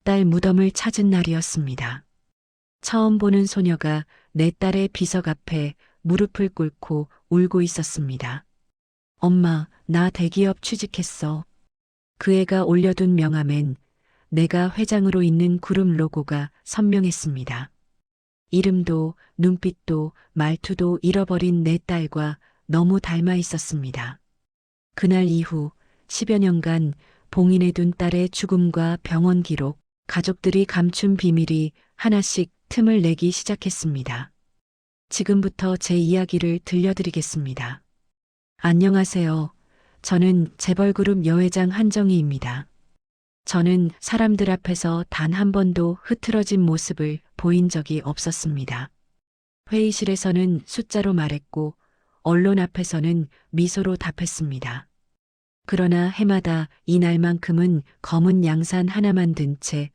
딸 무덤을 찾은 날이었습니다. 처음 보는 소녀가 내 딸의 비석 앞에 무릎을 꿇고 울고 있었습니다. 엄마, 나 대기업 취직했어. 그 애가 올려둔 명함엔 내가 회장으로 있는 그룹 로고가 선명했습니다. 이름도 눈빛도 말투도 잃어버린 내 딸과 너무 닮아 있었습니다. 그날 이후 10여 년간 봉인해둔 딸의 죽음과 병원 기록, 가족들이 감춘 비밀이 하나씩 틈을 내기 시작했습니다. 지금부터 제 이야기를 들려드리겠습니다. 안녕하세요. 저는 재벌그룹 여회장 한정희입니다. 저는 사람들 앞에서 단 한 번도 흐트러진 모습을 보인 적이 없었습니다. 회의실에서는 숫자로 말했고, 언론 앞에서는 미소로 답했습니다. 그러나 해마다 이날만큼은 검은 양산 하나만 든 채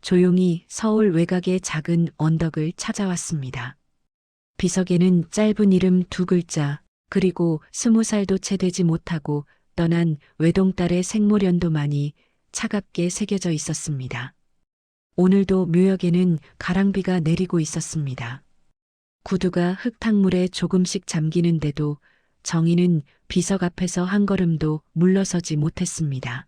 조용히 서울 외곽의 작은 언덕을 찾아왔습니다. 비석에는 짧은 이름 2글자, 그리고 20살도 채 되지 못하고 떠난 외동딸의 생모년도만이 차갑게 새겨져 있었습니다. 오늘도 묘역에는 가랑비가 내리고 있었습니다. 구두가 흙탕물에 조금씩 잠기는데도 정희는 비석 앞에서 한 걸음도 물러서지 못했습니다.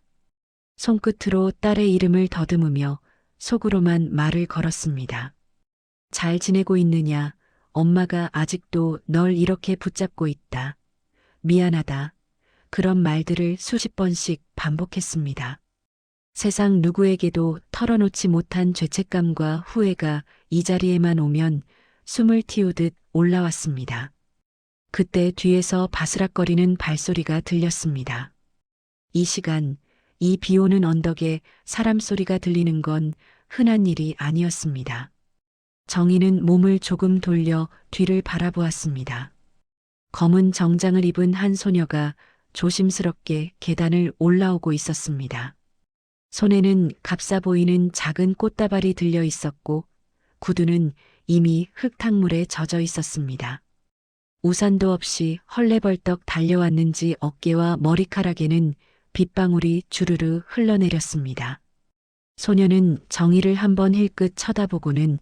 손끝으로 딸의 이름을 더듬으며 속으로만 말을 걸었습니다. 잘 지내고 있느냐? 엄마가 아직도 널 이렇게 붙잡고 있다. 미안하다. 그런 말들을 수십 번씩 반복했습니다. 세상 누구에게도 털어놓지 못한 죄책감과 후회가 이 자리에만 오면 숨을 틔우듯 올라왔습니다. 그때 뒤에서 바스락거리는 발소리가 들렸습니다. 이 시간, 이 비오는 언덕에 사람 소리가 들리는 건 흔한 일이 아니었습니다. 정희는 몸을 조금 돌려 뒤를 바라보았습니다. 검은 정장을 입은 한 소녀가 조심스럽게 계단을 올라오고 있었습니다. 손에는 값싸 보이는 작은 꽃다발이 들려 있었고 구두는 이미 흙탕물에 젖어 있었습니다. 우산도 없이 헐레벌떡 달려왔는지 어깨와 머리카락에는 빗방울이 주르르 흘러내렸습니다. 소녀는 정희를 한번 힐끗 쳐다보고는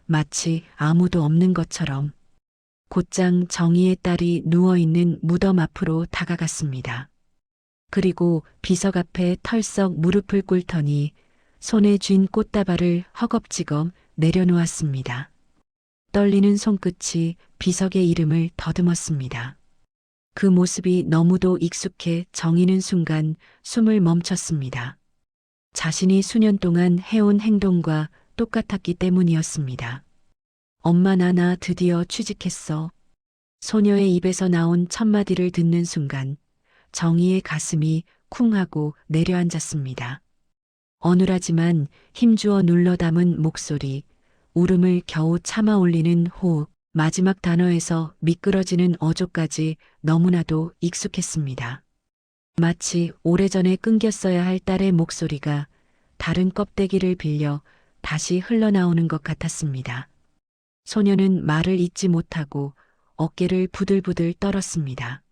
마치 아무도 없는 것처럼 곧장 정희의 딸이 누워있는 무덤 앞으로 다가갔습니다. 그리고 비석 앞에 털썩 무릎을 꿇더니 손에 쥔 꽃다발을 허겁지겁 내려놓았습니다. 떨리는 손끝이 비석의 이름을 더듬었습니다. 그 모습이 너무도 익숙해 정희는 순간 숨을 멈췄습니다. 자신이 수년 동안 해온 행동과 똑같았기 때문이었습니다. 엄마 나 드디어 취직했어. 소녀의 입에서 나온 첫마디를 듣는 순간 정희의 가슴이 쿵 하고 내려앉았습니다. 어눌하지만 힘주어 눌러 담은 목소리, 울음을 겨우 참아 올리는 호흡, 마지막 단어에서 미끄러지는 어조까지 너무나도 익숙했습니다. 마치 오래전에 끊겼어야 할 딸의 목소리가 다른 껍데기를 빌려 다시 흘러나오는 것 같았습니다. 소녀는 말을 잇지 못하고 어깨를 부들부들 떨었습니다.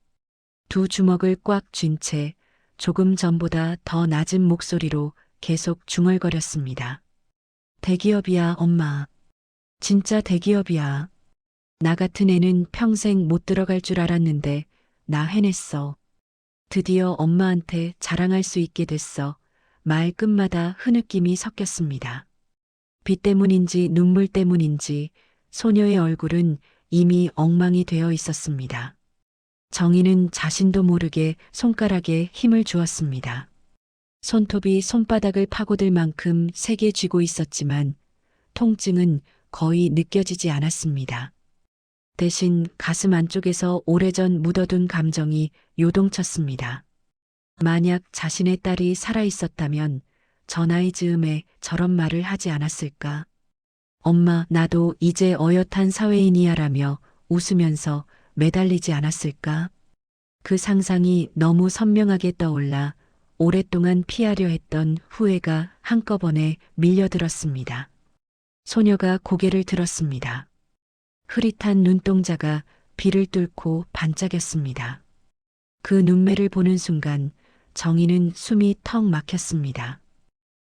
두 주먹을 꽉 쥔 채 조금 전보다 더 낮은 목소리로 계속 중얼거렸습니다. 대기업이야, 엄마. 진짜 대기업이야. 나 같은 애는 평생 못 들어갈 줄 알았는데 나 해냈어. 드디어 엄마한테 자랑할 수 있게 됐어. 말 끝마다 흐느낌이 섞였습니다. 비 때문인지 눈물 때문인지 소녀의 얼굴은 이미 엉망이 되어 있었습니다. 정희는 자신도 모르게 손가락에 힘을 주었습니다. 손톱이 손바닥을 파고들 만큼 세게 쥐고 있었지만 통증은 거의 느껴지지 않았습니다. 대신 가슴 안쪽에서 오래전 묻어둔 감정이 요동쳤습니다. 만약 자신의 딸이 살아있었다면 저 나이 즈음에 저런 말을 하지 않았을까? 엄마, 나도 이제 어엿한 사회인이야라며 웃으면서 매달리지 않았을까? 그 상상이 너무 선명하게 떠올라 오랫동안 피하려 했던 후회가 한꺼번에 밀려들었습니다. 소녀가 고개를 들었습니다. 흐릿한 눈동자가 비를 뚫고 반짝였습니다. 그 눈매를 보는 순간 정희는 숨이 턱 막혔습니다.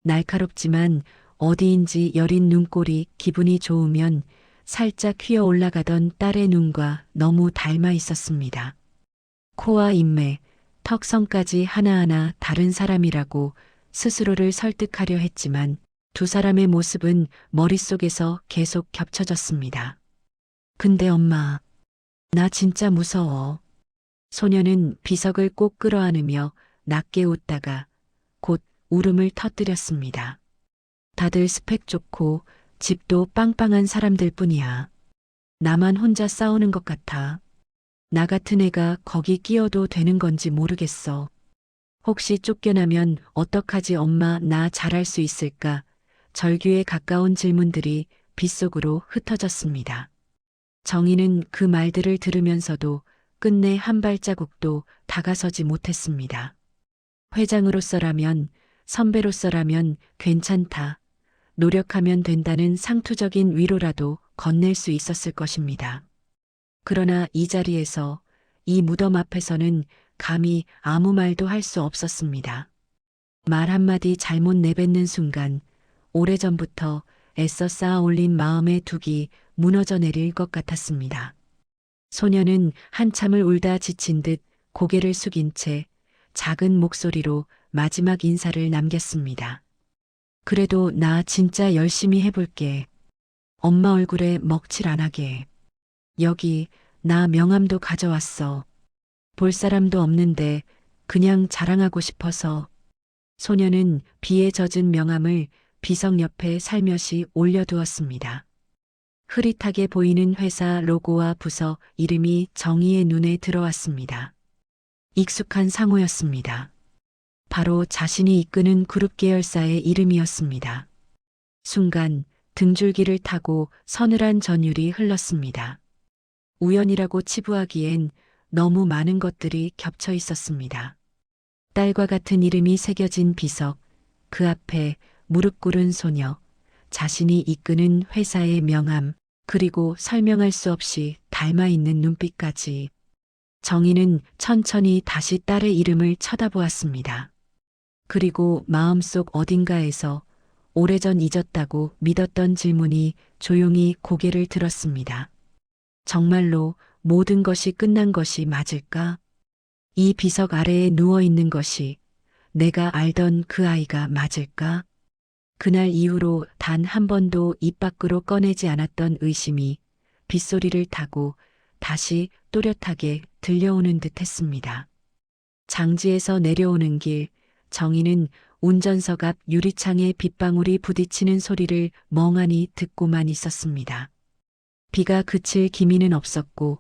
날카롭지만 어디인지 여린 눈꼬리, 기분이 좋으면 살짝 휘어 올라가던 딸의 눈과 너무 닮아 있었습니다. 코와 인매, 턱선까지 하나하나 다른 사람이라고 스스로를 설득하려 했지만 두 사람의 모습은 머릿속에서 계속 겹쳐졌습니다. 근데 엄마, 나 진짜 무서워. 소녀는 비석을 꼭 끌어안으며 낮게 웃다가 곧 울음을 터뜨렸습니다. 다들 스펙 좋고 집도 빵빵한 사람들 뿐이야. 나만 혼자 싸우는 것 같아. 나 같은 애가 거기 끼어도 되는 건지 모르겠어. 혹시 쫓겨나면 어떡하지 엄마 나 잘할 수 있을까? 절규에 가까운 질문들이 빗속으로 흩어졌습니다. 정희는 그 말들을 들으면서도 끝내 한 발자국도 다가서지 못했습니다. 회장으로서라면, 선배로서라면 괜찮다. 노력하면 된다는 상투적인 위로라도 건넬 수 있었을 것입니다. 그러나 이 자리에서, 이 무덤 앞에서는 감히 아무 말도 할 수 없었습니다. 말 한마디 잘못 내뱉는 순간 오래전부터 애써 쌓아 올린 마음의 둑이 무너져 내릴 것 같았습니다. 소녀는 한참을 울다 지친 듯 고개를 숙인 채 작은 목소리로 마지막 인사를 남겼습니다. 그래도 나 진짜 열심히 해볼게. 엄마 얼굴에 먹칠 안 하게. 여기 나 명함도 가져왔어. 볼 사람도 없는데 그냥 자랑하고 싶어서. 소녀는 비에 젖은 명함을 비석 옆에 살며시 올려두었습니다. 흐릿하게 보이는 회사 로고와 부서 이름이 정희의 눈에 들어왔습니다. 익숙한 상호였습니다. 바로 자신이 이끄는 그룹 계열사의 이름이었습니다. 순간 등줄기를 타고 서늘한 전율이 흘렀습니다. 우연이라고 치부하기엔 너무 많은 것들이 겹쳐 있었습니다. 딸과 같은 이름이 새겨진 비석, 그 앞에 무릎 꿇은 소녀, 자신이 이끄는 회사의 명함, 그리고 설명할 수 없이 닮아 있는 눈빛까지. 정희는 천천히 다시 딸의 이름을 쳐다보았습니다. 그리고 마음속 어딘가에서 오래전 잊었다고 믿었던 질문이 조용히 고개를 들었습니다. 정말로 모든 것이 끝난 것이 맞을까? 이 비석 아래에 누워 있는 것이 내가 알던 그 아이가 맞을까? 그날 이후로 단 한 번도 입 밖으로 꺼내지 않았던 의심이 빗소리를 타고 다시 또렷하게 들려오는 듯 했습니다. 장지에서 내려오는 길, 정희는 운전석 앞 유리창에 빗방울이 부딪히는 소리를 멍하니 듣고만 있었습니다. 비가 그칠 기미는 없었고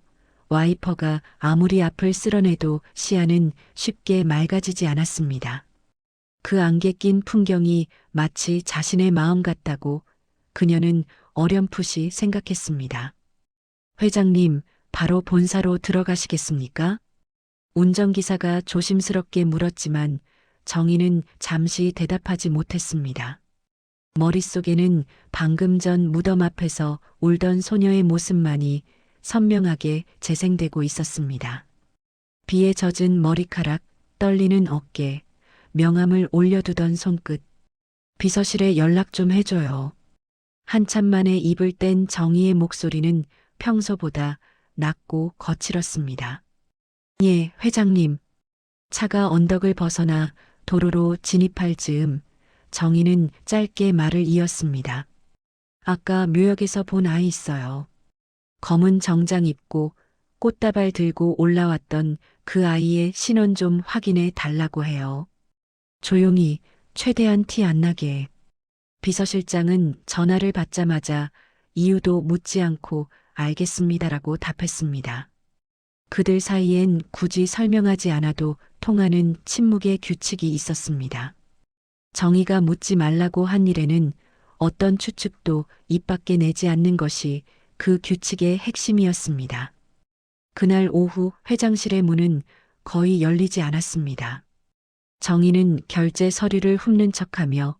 와이퍼가 아무리 앞을 쓸어내도 시야는 쉽게 맑아지지 않았습니다. 그 안개 낀 풍경이 마치 자신의 마음 같다고 그녀는 어렴풋이 생각했습니다. 회장님, 바로 본사로 들어가시겠습니까? 운전기사가 조심스럽게 물었지만 정희는 잠시 대답하지 못했습니다. 머릿속에는 방금 전 무덤 앞에서 울던 소녀의 모습만이 선명하게 재생되고 있었습니다. 비에 젖은 머리카락, 떨리는 어깨, 명함을 올려두던 손끝. 비서실에 연락 좀 해줘요. 한참 만에 입을 뗀 정희의 목소리는 평소보다 낮고 거칠었습니다. 예, 회장님. 차가 언덕을 벗어나 도로로 진입할 즈음 정희는 짧게 말을 이었습니다. 아까 묘역에서 본 아이 있어요. 검은 정장 입고 꽃다발 들고 올라왔던 그 아이의 신원 좀 확인해 달라고 해요. 조용히 최대한 티 안 나게. 비서실장은 전화를 받자마자 이유도 묻지 않고 알겠습니다라고 답했습니다. 그들 사이엔 굳이 설명하지 않아도 통하는 침묵의 규칙이 있었습니다. 정희가 묻지 말라고 한 일에는 어떤 추측도 입 밖에 내지 않는 것이 그 규칙의 핵심이었습니다. 그날 오후 회장실의 문은 거의 열리지 않았습니다. 정희는 결제 서류를 훑는 척하며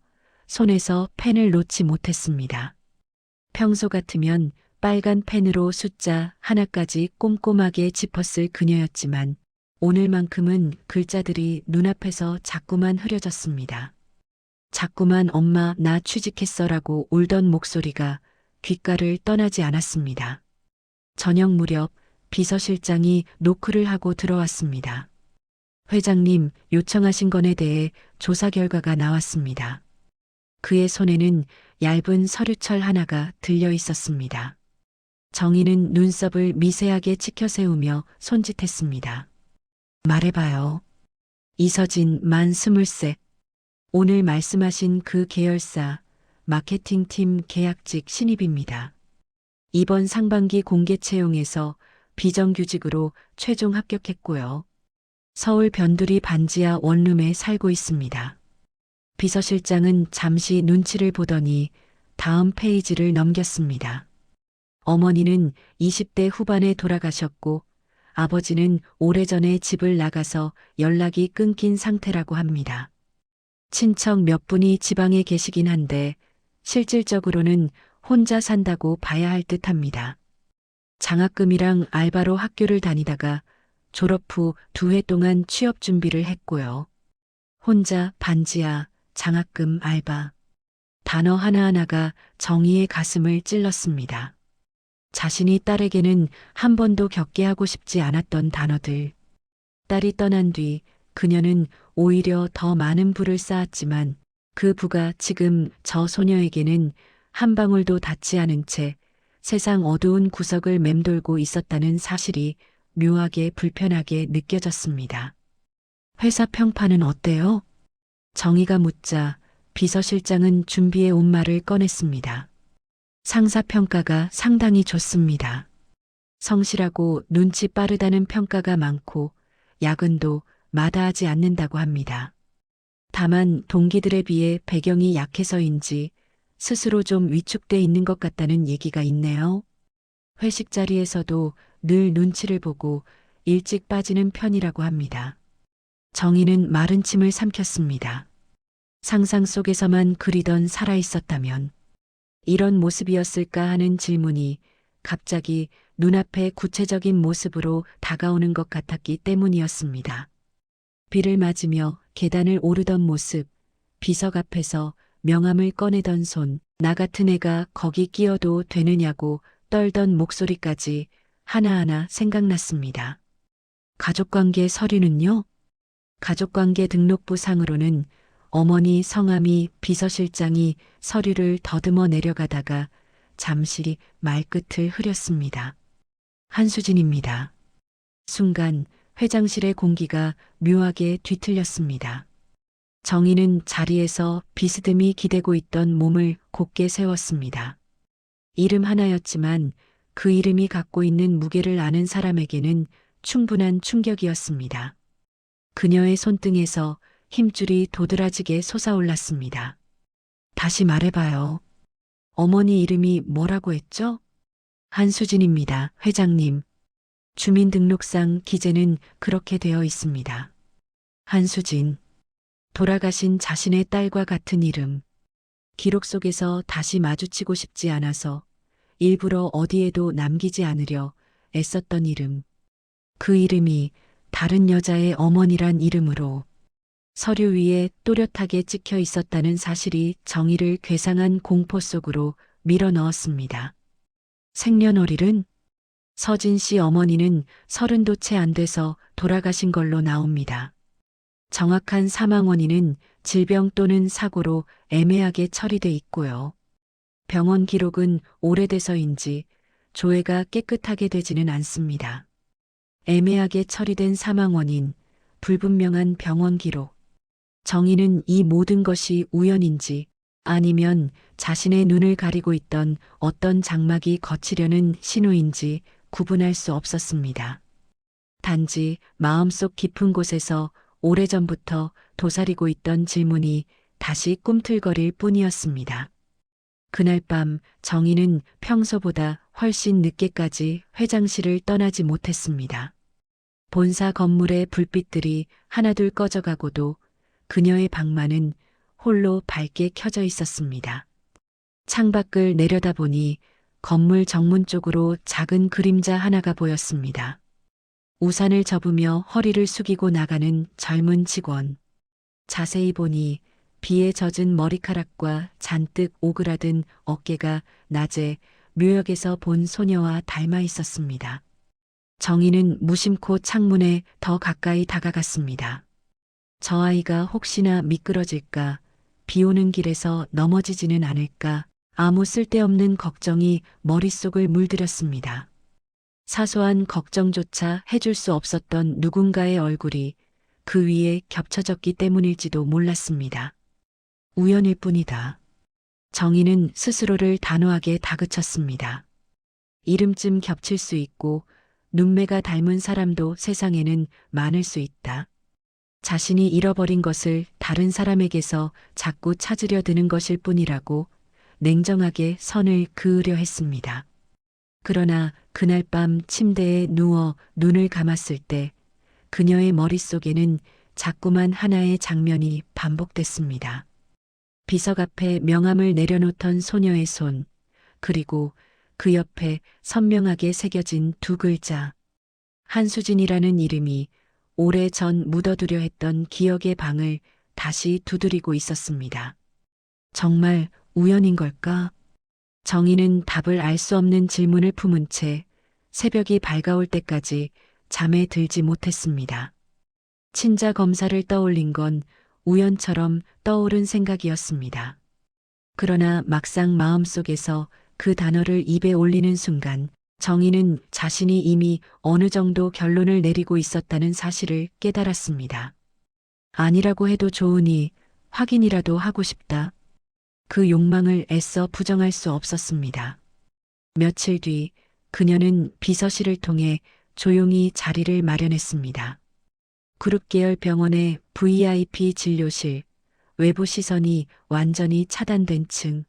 손에서 펜을 놓지 못했습니다. 평소 같으면 빨간 펜으로 숫자 하나까지 꼼꼼하게 짚었을 그녀였지만 오늘만큼은 글자들이 눈앞에서 자꾸만 흐려졌습니다. 자꾸만 엄마 나 취직했어라고 울던 목소리가 귓가를 떠나지 않았습니다. 저녁 무렵 비서실장이 노크를 하고 들어왔습니다. 회장님 요청하신 건에 대해 조사 결과가 나왔습니다. 그의 손에는 얇은 서류철 하나가 들려 있었습니다. 정희는 눈썹을 미세하게 치켜 세우며 손짓했습니다. 말해봐요. 이서진 만 23. 오늘 말씀하신 그 계열사 마케팅팀 계약직 신입입니다. 이번 상반기 공개 채용에서 비정규직으로 최종 합격했고요. 서울 변두리 반지하 원룸에 살고 있습니다. 비서실장은 잠시 눈치를 보더니 다음 페이지를 넘겼습니다. 어머니는 20대 후반에 돌아가셨고 아버지는 오래전에 집을 나가서 연락이 끊긴 상태라고 합니다. 친척 몇 분이 지방에 계시긴 한데 실질적으로는 혼자 산다고 봐야 할 듯합니다. 장학금이랑 알바로 학교를 다니다가 졸업 후 2해 동안 취업 준비를 했고요. 혼자 반지하, 장학금, 알바. 단어 하나하나가 정희의 가슴을 찔렀습니다. 자신이 딸에게는 한 번도 겪게 하고 싶지 않았던 단어들. 딸이 떠난 뒤 그녀는 오히려 더 많은 부를 쌓았지만 그 부가 지금 저 소녀에게는 한 방울도 닿지 않은 채 세상 어두운 구석을 맴돌고 있었다는 사실이 묘하게 불편하게 느껴졌습니다. 회사 평판은 어때요? 정희가 묻자 비서실장은 준비해 온 말을 꺼냈습니다. 상사 평가가 상당히 좋습니다. 성실하고 눈치 빠르다는 평가가 많고 야근도 마다하지 않는다고 합니다. 다만 동기들에 비해 배경이 약해서인지 스스로 좀 위축돼 있는 것 같다는 얘기가 있네요. 회식 자리에서도 늘 눈치를 보고 일찍 빠지는 편이라고 합니다. 정희는 마른 침을 삼켰습니다. 상상 속에서만 그리던 살아있었다면 이런 모습이었을까 하는 질문이 갑자기 눈앞에 구체적인 모습으로 다가오는 것 같았기 때문이었습니다. 비를 맞으며 계단을 오르던 모습, 비석 앞에서 명함을 꺼내던 손, 나 같은 애가 거기 끼어도 되느냐고 떨던 목소리까지 하나하나 생각났습니다. 가족관계 서류는요? 가족관계 등록부 상으로는 어머니 성함이 비서실장이 서류를 더듬어 내려가다가 잠시 말끝을 흐렸습니다. 한수진입니다. 순간 회장실의 공기가 묘하게 뒤틀렸습니다. 정희는 자리에서 비스듬히 기대고 있던 몸을 곧게 세웠습니다. 이름 하나였지만 그 이름이 갖고 있는 무게를 아는 사람에게는 충분한 충격이었습니다. 그녀의 손등에서 힘줄이 도드라지게 솟아올랐습니다. 다시 말해봐요. 어머니 이름이 뭐라고 했죠? 한수진입니다, 회장님. 주민등록상 기재는 그렇게 되어 있습니다. 한수진. 돌아가신 자신의 딸과 같은 이름. 기록 속에서 다시 마주치고 싶지 않아서 일부러 어디에도 남기지 않으려 애썼던 이름. 그 이름이 다른 여자의 어머니란 이름으로 서류 위에 또렷하게 찍혀 있었다는 사실이 정희를 괴상한 공포 속으로 밀어 넣었습니다. 생년월일은 서진 씨 어머니는 30도 채 안 돼서 돌아가신 걸로 나옵니다. 정확한 사망 원인은 질병 또는 사고로 애매하게 처리돼 있고요. 병원 기록은 오래돼서인지 조회가 깨끗하게 되지는 않습니다. 애매하게 처리된 사망 원인, 불분명한 병원 기록. 정희는 이 모든 것이 우연인지 아니면 자신의 눈을 가리고 있던 어떤 장막이 거치려는 신호인지 구분할 수 없었습니다. 단지 마음속 깊은 곳에서 오래전부터 도사리고 있던 질문이 다시 꿈틀거릴 뿐이었습니다. 그날 밤 정희는 평소보다 훨씬 늦게까지 회장실을 떠나지 못했습니다. 본사 건물의 불빛들이 하나둘 꺼져가고도 그녀의 방만은 홀로 밝게 켜져 있었습니다. 창밖을 내려다보니 건물 정문 쪽으로 작은 그림자 하나가 보였습니다. 우산을 접으며 허리를 숙이고 나가는 젊은 직원. 자세히 보니 비에 젖은 머리카락과 잔뜩 오그라든 어깨가 낮에 묘역에서 본 소녀와 닮아 있었습니다. 정희는 무심코 창문에 더 가까이 다가갔습니다. 저 아이가 혹시나 미끄러질까, 비 오는 길에서 넘어지지는 않을까, 아무 쓸데없는 걱정이 머릿속을 물들였습니다. 사소한 걱정조차 해줄 수 없었던 누군가의 얼굴이 그 위에 겹쳐졌기 때문일지도 몰랐습니다. 우연일 뿐이다. 정희는 스스로를 단호하게 다그쳤습니다. 이름쯤 겹칠 수 있고 눈매가 닮은 사람도 세상에는 많을 수 있다. 자신이 잃어버린 것을 다른 사람에게서 자꾸 찾으려 드는 것일 뿐이라고 냉정하게 선을 그으려 했습니다. 그러나 그날 밤 침대에 누워 눈을 감았을 때 그녀의 머릿속에는 자꾸만 하나의 장면이 반복됐습니다. 비석 앞에 명함을 내려놓던 소녀의 손, 그리고 그 옆에 선명하게 새겨진 두 글자. 한수진이라는 이름이 오래전 묻어두려 했던 기억의 방을 다시 두드리고 있었습니다. 정말 우연인 걸까? 정희는 답을 알 수 없는 질문을 품은 채 새벽이 밝아올 때까지 잠에 들지 못했습니다. 친자 검사를 떠올린 건 우연처럼 떠오른 생각이었습니다. 그러나 막상 마음속에서 그 단어를 입에 올리는 순간 정희는 자신이 이미 어느 정도 결론을 내리고 있었다는 사실을 깨달았습니다. 아니라고 해도 좋으니 확인이라도 하고 싶다. 그 욕망을 애써 부정할 수 없었습니다. 며칠 뒤 그녀는 비서실을 통해 조용히 자리를 마련했습니다. 그룹 계열 병원의 VIP 진료실, 외부 시선이 완전히 차단된 층.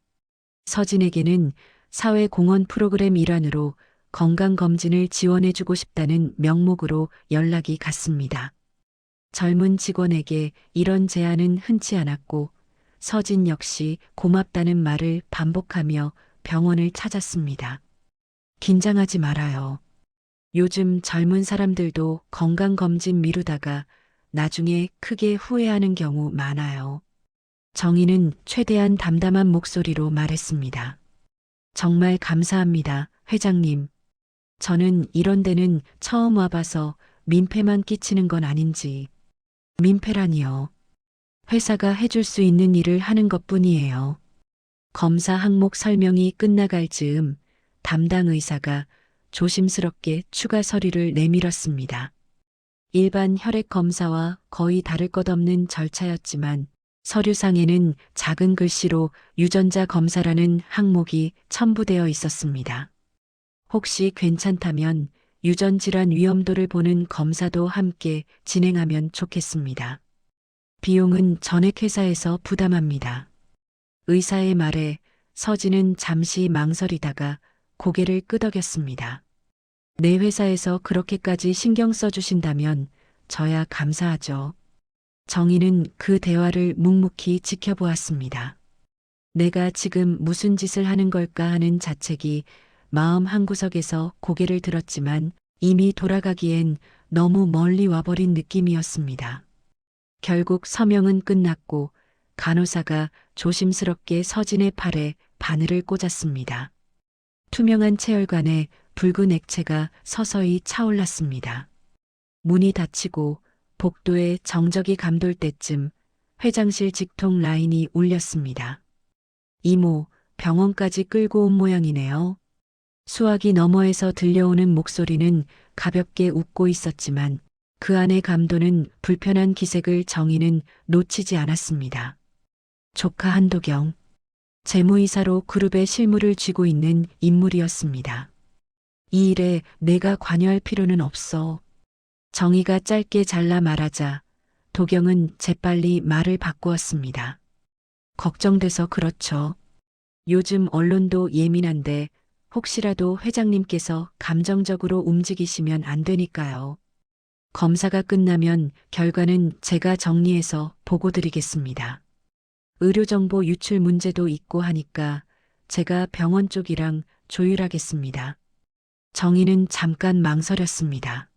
서진에게는 사회공헌 프로그램 일환으로 건강검진을 지원해주고 싶다는 명목으로 연락이 갔습니다. 젊은 직원에게 이런 제안은 흔치 않았고 서진 역시 고맙다는 말을 반복하며 병원을 찾았습니다. 긴장하지 말아요. 요즘 젊은 사람들도 건강검진 미루다가 나중에 크게 후회하는 경우 많아요. 정희는 최대한 담담한 목소리로 말했습니다. 정말 감사합니다, 회장님. 저는 이런 데는 처음 와봐서 민폐만 끼치는 건 아닌지. 민폐라니요. 회사가 해줄 수 있는 일을 하는 것뿐이에요. 검사 항목 설명이 끝나갈 즈음 담당 의사가 조심스럽게 추가 서류를 내밀었습니다. 일반 혈액 검사와 거의 다를 것 없는 절차였지만 서류상에는 작은 글씨로 유전자 검사라는 항목이 첨부되어 있었습니다. 혹시 괜찮다면 유전질환 위험도를 보는 검사도 함께 진행하면 좋겠습니다. 비용은 전액회사에서 부담합니다. 의사의 말에 서진은 잠시 망설이다가 고개를 끄덕였습니다. 내 회사에서 그렇게까지 신경 써주신다면 저야 감사하죠. 정희는 그 대화를 묵묵히 지켜보았습니다. 내가 지금 무슨 짓을 하는 걸까 하는 자책이 마음 한구석에서 고개를 들었지만 이미 돌아가기엔 너무 멀리 와버린 느낌이었습니다. 결국 서명은 끝났고 간호사가 조심스럽게 서진의 팔에 바늘을 꽂았습니다. 투명한 체열관에 붉은 액체가 서서히 차올랐습니다. 문이 닫히고 복도에 정적이 감돌 때쯤 회장실 직통 라인이 울렸습니다. 이모, 병원까지 끌고 온 모양이네요. 수화기 너머에서 들려오는 목소리는 가볍게 웃고 있었지만 그 안의 감도는 불편한 기색을 정희는 놓치지 않았습니다. 조카 한도경, 재무이사로 그룹의 실무를 쥐고 있는 인물이었습니다. 이 일에 내가 관여할 필요는 없어. 정희가 짧게 잘라 말하자 도경은 재빨리 말을 바꾸었습니다. 걱정돼서 그렇죠. 요즘 언론도 예민한데 혹시라도 회장님께서 감정적으로 움직이시면 안 되니까요. 검사가 끝나면 결과는 제가 정리해서 보고 드리겠습니다. 의료정보 유출 문제도 있고 하니까 제가 병원 쪽이랑 조율하겠습니다. 정희는 잠깐 망설였습니다.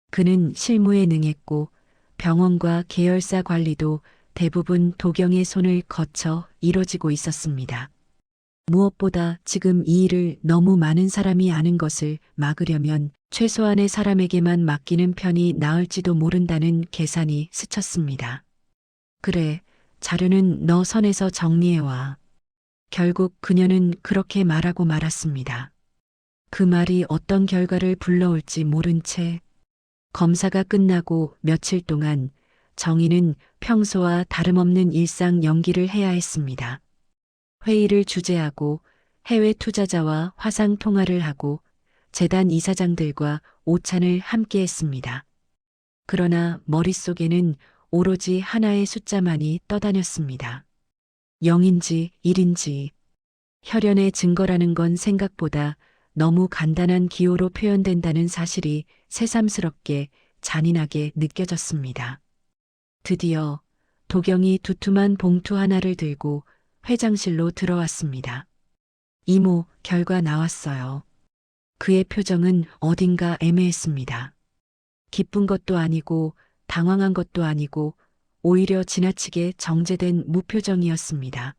그는 실무에 능했고 병원과 계열사 관리도 대부분 도경의 손을 거쳐 이뤄지고 있었습니다. 무엇보다 지금 이 일을 너무 많은 사람이 아는 것을 막으려면 최소한의 사람에게만 맡기는 편이 나을지도 모른다는 계산이 스쳤습니다. 그래, 자료는 너 선에서 정리해와. 결국 그녀는 그렇게 말하고 말았습니다. 그 말이 어떤 결과를 불러올지 모른 채 검사가 끝나고 며칠 동안 정희는 평소와 다름없는 일상 연기를 해야 했습니다. 회의를 주재하고 해외 투자자와 화상 통화를 하고 재단 이사장들과 오찬을 함께 했습니다. 그러나 머릿속에는 오로지 하나의 숫자만이 떠다녔습니다. 0인지 1인지. 혈연의 증거라는 건 생각보다 너무 간단한 기호로 표현된다는 사실이 새삼스럽게 잔인하게 느껴졌습니다. 드디어 도경이 두툼한 봉투 하나를 들고 회장실로 들어왔습니다. 이모, 결과 나왔어요. 그의 표정은 어딘가 애매했습니다. 기쁜 것도 아니고 당황한 것도 아니고 오히려 지나치게 정제된 무표정이었습니다.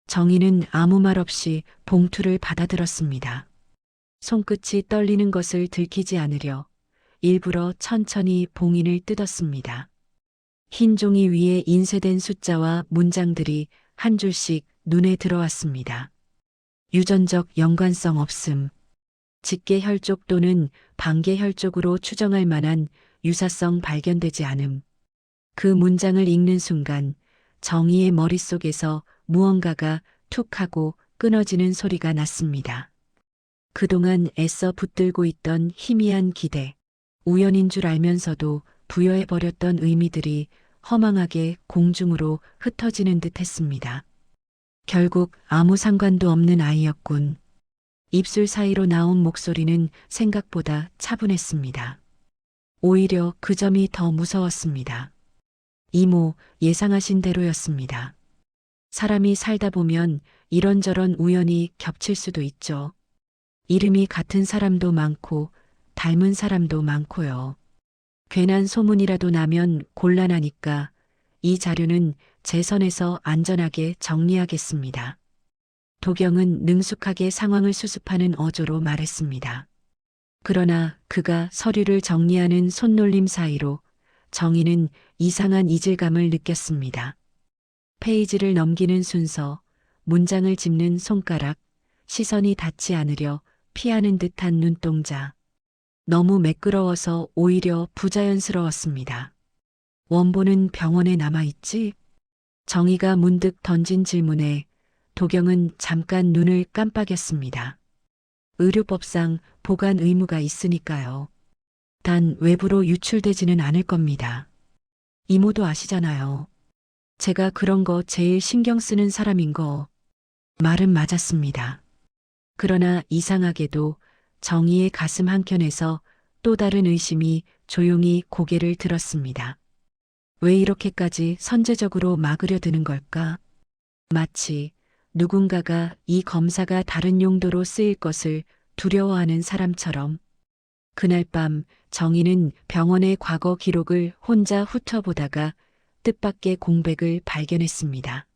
정희는 아무 말 없이 봉투를 받아들었습니다. 손끝이 떨리는 것을 들키지 않으려 일부러 천천히 봉인을 뜯었습니다. 흰 종이 위에 인쇄된 숫자와 문장들이 한 줄씩 눈에 들어왔습니다. 유전적 연관성 없음. 직계혈족 또는 반계혈족으로 추정할 만한 유사성 발견되지 않음. 그 문장을 읽는 순간 정희의 머릿속에서 무언가가 툭 하고 끊어지는 소리가 났습니다. 그동안 애써 붙들고 있던 희미한 기대, 우연인 줄 알면서도 부여해버렸던 의미들이 허망하게 공중으로 흩어지는 듯 했습니다. 결국 아무 상관도 없는 아이였군. 입술 사이로 나온 목소리는 생각보다 차분했습니다. 오히려 그 점이 더 무서웠습니다. 이모, 예상하신 대로였습니다. 사람이 살다 보면 이런저런 우연이 겹칠 수도 있죠. 이름이 같은 사람도 많고 닮은 사람도 많고요. 괜한 소문이라도 나면 곤란하니까 이 자료는 제 선에서 안전하게 정리하겠습니다. 도경은 능숙하게 상황을 수습하는 어조로 말했습니다. 그러나 그가 서류를 정리하는 손놀림 사이로 정희는 이상한 이질감을 느꼈습니다. 페이지를 넘기는 순서, 문장을 짚는 손가락, 시선이 닿지 않으려 피하는 듯한 눈동자. 너무 매끄러워서 오히려 부자연스러웠습니다. 원본은 병원에 남아있지? 정희가 문득 던진 질문에 도경은 잠깐 눈을 깜빡였습니다. 의료법상 보관 의무가 있으니까요. 단 외부로 유출되지는 않을 겁니다. 이모도 아시잖아요. 제가 그런 거 제일 신경 쓰는 사람인 거. 말은 맞았습니다. 그러나 이상하게도 정희의 가슴 한켠에서 또 다른 의심이 조용히 고개를 들었습니다. 왜 이렇게까지 선제적으로 막으려 드는 걸까? 마치 누군가가 이 검사가 다른 용도로 쓰일 것을 두려워하는 사람처럼. 그날 밤 정희는 병원의 과거 기록을 혼자 훑어보다가 뜻밖의 공백을 발견했습니다.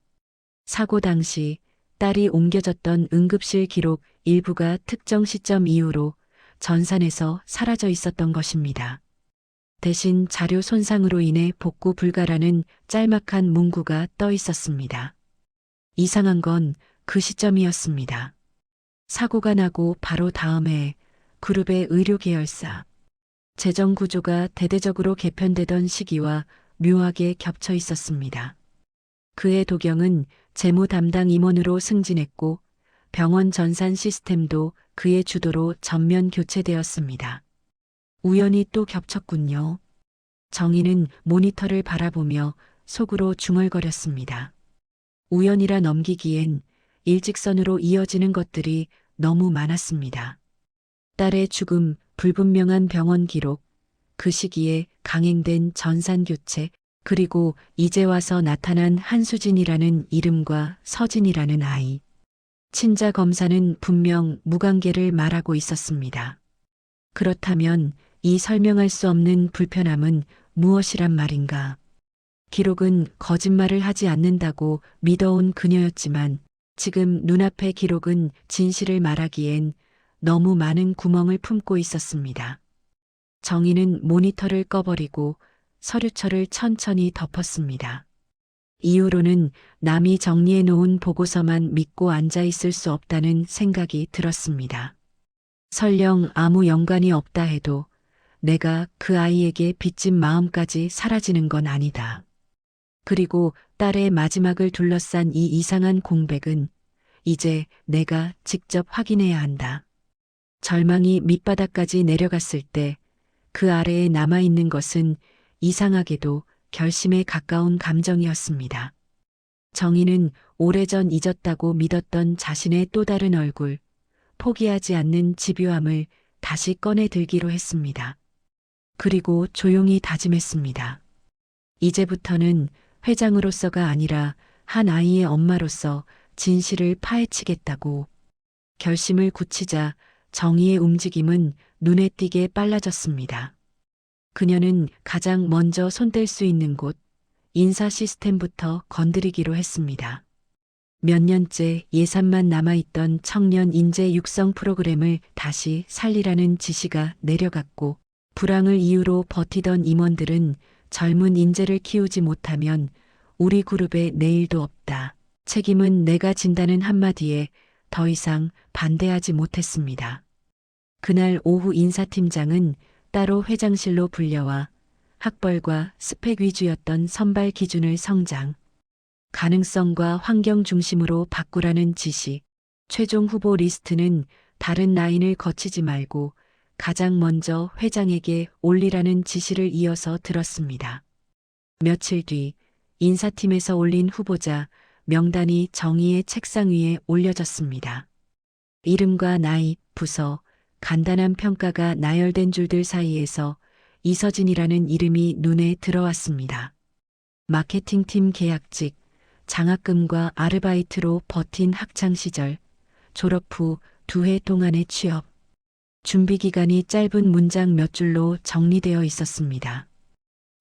사고 당시 딸이 옮겨졌던 응급실 기록 일부가 특정 시점 이후로 전산에서 사라져 있었던 것입니다. 대신 자료 손상으로 인해 복구 불가라는 짤막한 문구가 떠 있었습니다. 이상한 건 그 시점이었습니다. 사고가 나고 바로 다음 해 그룹의 의료 계열사, 재정 구조가 대대적으로 개편되던 시기와 묘하게 겹쳐 있었습니다. 그해 도경은 재무 담당 임원으로 승진했고 병원 전산 시스템도 그의 주도로 전면 교체되었습니다. 우연히 또 겹쳤군요. 정희는 모니터를 바라보며 속으로 중얼거렸습니다. 우연이라 넘기기엔 일직선으로 이어지는 것들이 너무 많았습니다. 딸의 죽음, 불분명한 병원 기록, 그 시기에 강행된 전산 교체, 그리고 이제 와서 나타난 한수진이라는 이름과 서진이라는 아이. 친자 검사는 분명 무관계를 말하고 있었습니다. 그렇다면 이 설명할 수 없는 불편함은 무엇이란 말인가? 기록은 거짓말을 하지 않는다고 믿어온 그녀였지만 지금 눈앞의 기록은 진실을 말하기엔 너무 많은 구멍을 품고 있었습니다. 정희는 모니터를 꺼버리고 서류철을 천천히 덮었습니다. 이후로는 남이 정리해 놓은 보고서만 믿고 앉아 있을 수 없다는 생각이 들었습니다. 설령 아무 연관이 없다 해도 내가 그 아이에게 빚진 마음까지 사라지는 건 아니다. 그리고 딸의 마지막을 둘러싼 이 이상한 공백은 이제 내가 직접 확인해야 한다. 절망이 밑바닥까지 내려갔을 때 그 아래에 남아있는 것은 이상하게도 결심에 가까운 감정이었습니다. 정희는 오래전 잊었다고 믿었던 자신의 또 다른 얼굴, 포기하지 않는 집요함을 다시 꺼내 들기로 했습니다. 그리고 조용히 다짐했습니다. 이제부터는 회장으로서가 아니라 한 아이의 엄마로서 진실을 파헤치겠다고. 결심을 굳히자 정희의 움직임은 눈에 띄게 빨라졌습니다. 그녀는 가장 먼저 손댈 수 있는 곳, 인사 시스템부터 건드리기로 했습니다. 몇 년째 예산만 남아있던 청년 인재 육성 프로그램을 다시 살리라는 지시가 내려갔고, 불황을 이유로 버티던 임원들은 젊은 인재를 키우지 못하면 우리 그룹에 내일도 없다. 책임은 내가 진다는 한마디에 더 이상 반대하지 못했습니다. 그날 오후 인사팀장은 따로 회장실로 불려와 학벌과 스펙 위주였던 선발 기준을 성장, 가능성과 환경 중심으로 바꾸라는 지시, 최종 후보 리스트는 다른 라인을 거치지 말고 가장 먼저 회장에게 올리라는 지시를 이어서 들었습니다. 며칠 뒤 인사팀에서 올린 후보자 명단이 정희의 책상 위에 올려졌습니다. 이름과 나이, 부서, 간단한 평가가 나열된 줄들 사이에서 이서진이라는 이름이 눈에 들어왔습니다. 마케팅팀 계약직, 장학금과 아르바이트로 버틴 학창시절, 졸업 후 2해 동안의 취업, 준비기간이 짧은 문장 몇 줄로 정리되어 있었습니다.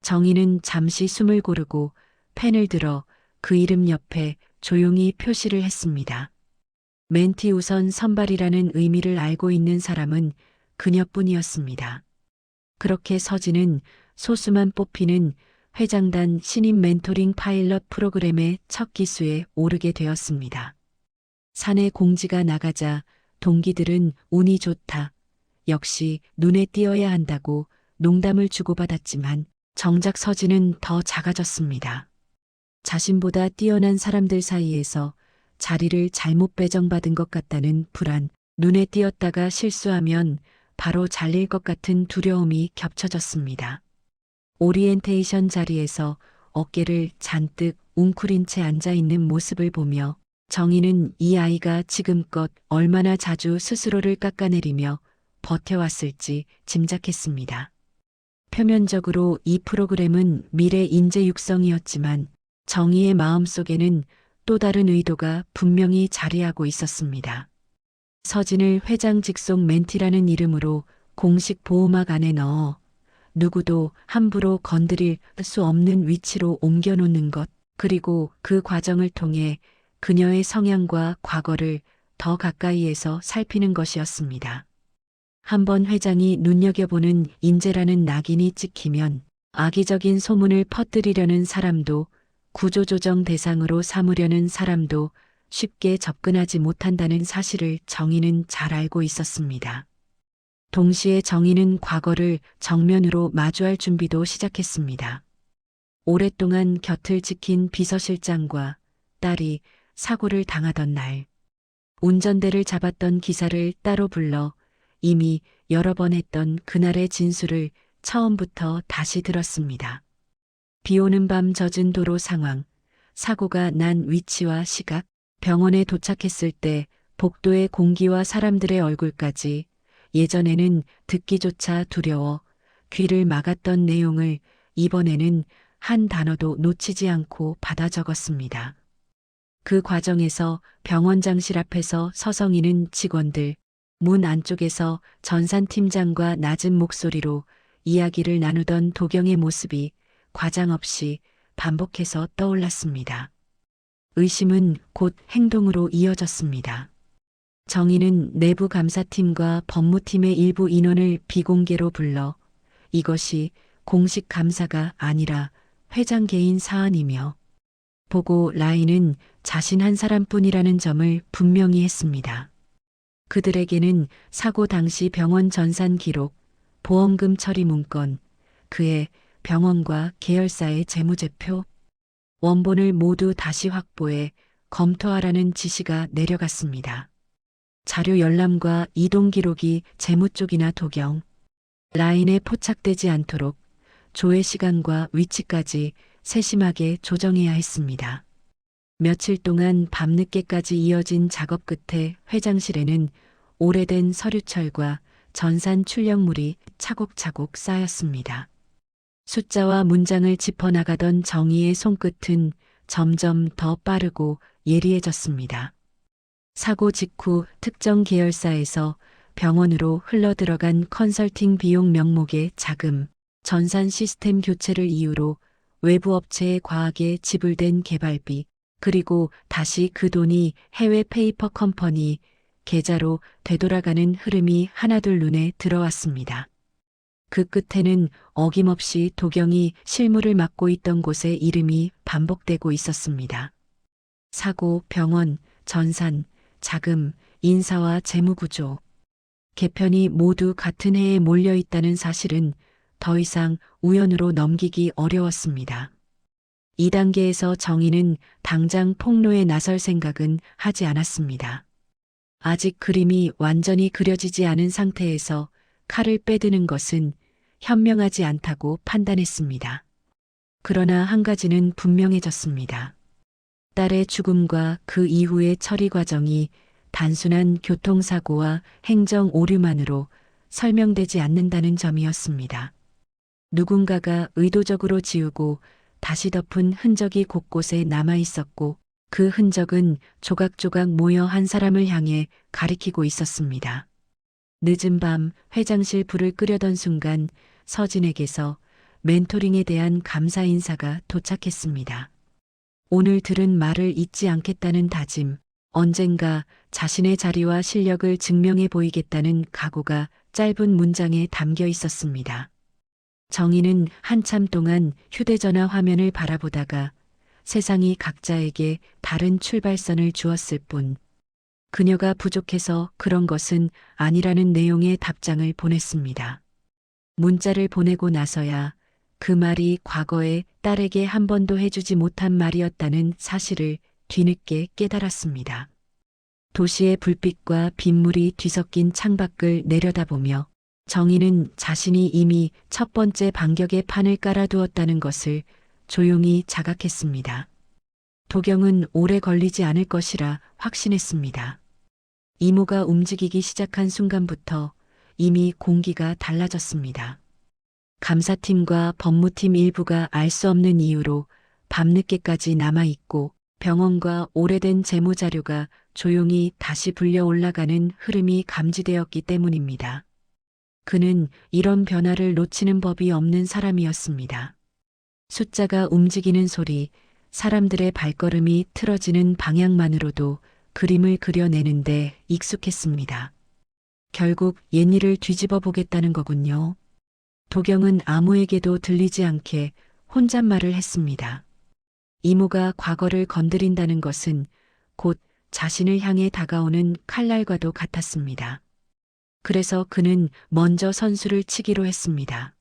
정희는 잠시 숨을 고르고 펜을 들어 그 이름 옆에 조용히 표시를 했습니다. 멘티 우선 선발이라는 의미를 알고 있는 사람은 그녀뿐이었습니다. 그렇게 서진은 소수만 뽑히는 회장단 신임 멘토링 파일럿 프로그램의 첫 기수에 오르게 되었습니다. 사내 공지가 나가자 동기들은 운이 좋다, 역시 눈에 띄어야 한다고 농담을 주고받았지만 정작 서진은 더 작아졌습니다. 자신보다 뛰어난 사람들 사이에서 자리를 잘못 배정받은 것 같다는 불안, 눈에 띄었다가 실수하면 바로 잘릴 것 같은 두려움이 겹쳐졌습니다. 오리엔테이션 자리에서 어깨를 잔뜩 웅크린 채 앉아있는 모습을 보며 정희는 이 아이가 지금껏 얼마나 자주 스스로를 깎아내리며 버텨왔을지 짐작했습니다. 표면적으로 이 프로그램은 미래 인재 육성이었지만 정희의 마음속에는 또 다른 의도가 분명히 자리하고 있었습니다. 서진을 회장 직속 멘티라는 이름으로 공식 보호막 안에 넣어 누구도 함부로 건드릴 수 없는 위치로 옮겨놓는 것, 그리고 그 과정을 통해 그녀의 성향과 과거를 더 가까이에서 살피는 것이었습니다. 한번 회장이 눈여겨보는 인재라는 낙인이 찍히면 악의적인 소문을 퍼뜨리려는 사람도 구조조정 대상으로 삼으려는 사람도 쉽게 접근하지 못한다는 사실을 정희는 잘 알고 있었습니다. 동시에 정희는 과거를 정면으로 마주할 준비도 시작했습니다. 오랫동안 곁을 지킨 비서실장과 딸이 사고를 당하던 날, 운전대를 잡았던 기사를 따로 불러 이미 여러 번 했던 그날의 진술을 처음부터 다시 들었습니다. 비 오는 밤 젖은 도로 상황, 사고가 난 위치와 시각, 병원에 도착했을 때 복도의 공기와 사람들의 얼굴까지, 예전에는 듣기조차 두려워 귀를 막았던 내용을 이번에는 한 단어도 놓치지 않고 받아 적었습니다. 그 과정에서 병원장실 앞에서 서성이는 직원들, 문 안쪽에서 전산팀장과 낮은 목소리로 이야기를 나누던 도경의 모습이 과장 없이 반복해서 떠올랐습니다. 의심은 곧 행동으로 이어졌습니다. 정의는 내부 감사팀과 법무팀의 일부 인원을 비공개로 불러 이것이 공식 감사가 아니라 회장 개인 사안이며 보고 라인은 자신 한 사람뿐이라는 점을 분명히 했습니다. 그들에게는 사고 당시 병원 전산 기록, 보험금 처리 문건, 그의 병원과 계열사의 재무제표, 원본을 모두 다시 확보해 검토하라는 지시가 내려갔습니다. 자료 열람과 이동 기록이 재무 쪽이나 도경, 라인에 포착되지 않도록 조회 시간과 위치까지 세심하게 조정해야 했습니다. 며칠 동안 밤늦게까지 이어진 작업 끝에 회장실에는 오래된 서류철과 전산 출력물이 차곡차곡 쌓였습니다. 숫자와 문장을 짚어나가던 정의의 손끝은 점점 더 빠르고 예리해졌습니다. 사고 직후 특정 계열사에서 병원으로 흘러들어간 컨설팅 비용 명목의 자금, 전산 시스템 교체를 이유로 외부 업체에 과하게 지불된 개발비, 그리고 다시 그 돈이 해외 페이퍼 컴퍼니 계좌로 되돌아가는 흐름이 하나둘 눈에 들어왔습니다. 그 끝에는 어김없이 도경이 실무를 맡고 있던 곳의 이름이 반복되고 있었습니다. 사고, 병원, 전산, 자금, 인사와 재무구조. 개편이 모두 같은 해에 몰려 있다는 사실은 더 이상 우연으로 넘기기 어려웠습니다. 이 단계에서 정의는 당장 폭로에 나설 생각은 하지 않았습니다. 아직 그림이 완전히 그려지지 않은 상태에서 칼을 빼드는 것은 현명하지 않다고 판단했습니다. 그러나 한 가지는 분명해졌습니다. 딸의 죽음과 그 이후의 처리 과정이 단순한 교통사고와 행정 오류만으로 설명되지 않는다는 점이었습니다. 누군가가 의도적으로 지우고 다시 덮은 흔적이 곳곳에 남아 있었고 그 흔적은 조각조각 모여 한 사람을 향해 가리키고 있었습니다. 늦은 밤 회장실 불을 끄려던 순간 서진에게서 멘토링에 대한 감사 인사가 도착했습니다. 오늘 들은 말을 잊지 않겠다는 다짐, 언젠가 자신의 자리와 실력을 증명해 보이겠다는 각오가 짧은 문장에 담겨 있었습니다. 정의는 한참 동안 휴대전화 화면을 바라보다가 세상이 각자에게 다른 출발선을 주었을 뿐 그녀가 부족해서 그런 것은 아니라는 내용의 답장을 보냈습니다. 문자를 보내고 나서야 그 말이 과거에 딸에게 한 번도 해주지 못한 말이었다는 사실을 뒤늦게 깨달았습니다. 도시의 불빛과 빗물이 뒤섞인 창밖을 내려다보며 정의는 자신이 이미 첫 번째 반격의 판을 깔아두었다는 것을 조용히 자각했습니다. 도경은 오래 걸리지 않을 것이라 확신했습니다. 이모가 움직이기 시작한 순간부터 이미 공기가 달라졌습니다. 감사팀과 법무팀 일부가 알 수 없는 이유로 밤늦게까지 남아있고 병원과 오래된 재무자료가 조용히 다시 불려 올라가는 흐름이 감지되었기 때문입니다. 그는 이런 변화를 놓치는 법이 없는 사람이었습니다. 숫자가 움직이는 소리, 사람들의 발걸음이 틀어지는 방향만으로도 그림을 그려내는데 익숙했습니다. 결국 옛일을 뒤집어 보겠다는 거군요. 도경은 아무에게도 들리지 않게 혼잣말을 했습니다. 이모가 과거를 건드린다는 것은 곧 자신을 향해 다가오는 칼날과도 같았습니다. 그래서 그는 먼저 선수를 치기로 했습니다.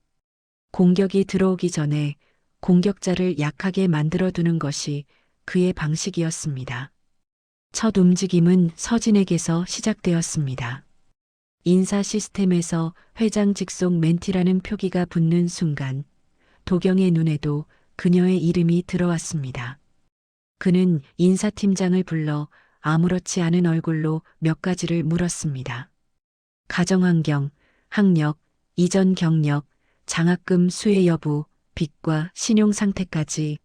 공격이 들어오기 전에 공격자를 약하게 만들어두는 것이 그의 방식이었습니다. 첫 움직임은 서진에게서 시작되었습니다. 인사 시스템에서 회장 직속 멘티라는 표기가 붙는 순간 도경의 눈에도 그녀의 이름이 들어왔습니다. 그는 인사팀장을 불러 아무렇지 않은 얼굴로 몇 가지를 물었습니다. 가정환경, 학력, 이전 경력, 장학금 수혜 여부, 빚과 신용 상태까지.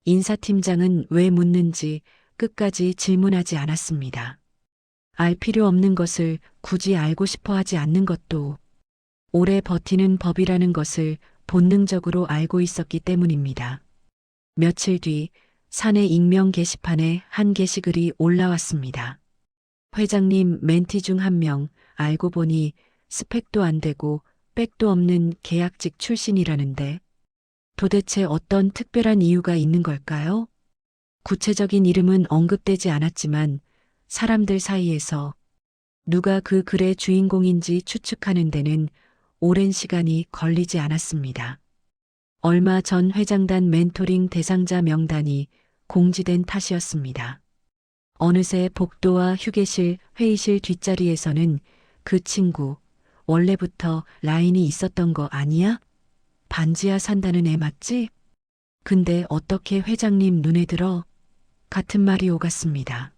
인사팀장은 왜 묻는지 끝까지 질문하지 않았습니다. 알 필요 없는 것을 굳이 알고 싶어 하지 않는 것도 오래 버티는 법이라는 것을 본능적으로 알고 있었기 때문입니다. 며칠 뒤 사내 익명 게시판에 한 게시글이 올라왔습니다. 회장님 멘티 중 한 명, 알고 보니 스펙도 안 되고 백도 없는 계약직 출신이라는데 도대체 어떤 특별한 이유가 있는 걸까요? 구체적인 이름은 언급되지 않았지만 사람들 사이에서 누가 그 글의 주인공인지 추측하는 데는 오랜 시간이 걸리지 않았습니다. 얼마 전 회장단 멘토링 대상자 명단이 공지된 탓이었습니다. 어느새 복도와 휴게실, 회의실 뒷자리에서는 그 친구, 원래부터 라인이 있었던 거 아니야? 반지하 산다는 애 맞지? 근데 어떻게 회장님 눈에 들어? 같은 말이 오갔습니다.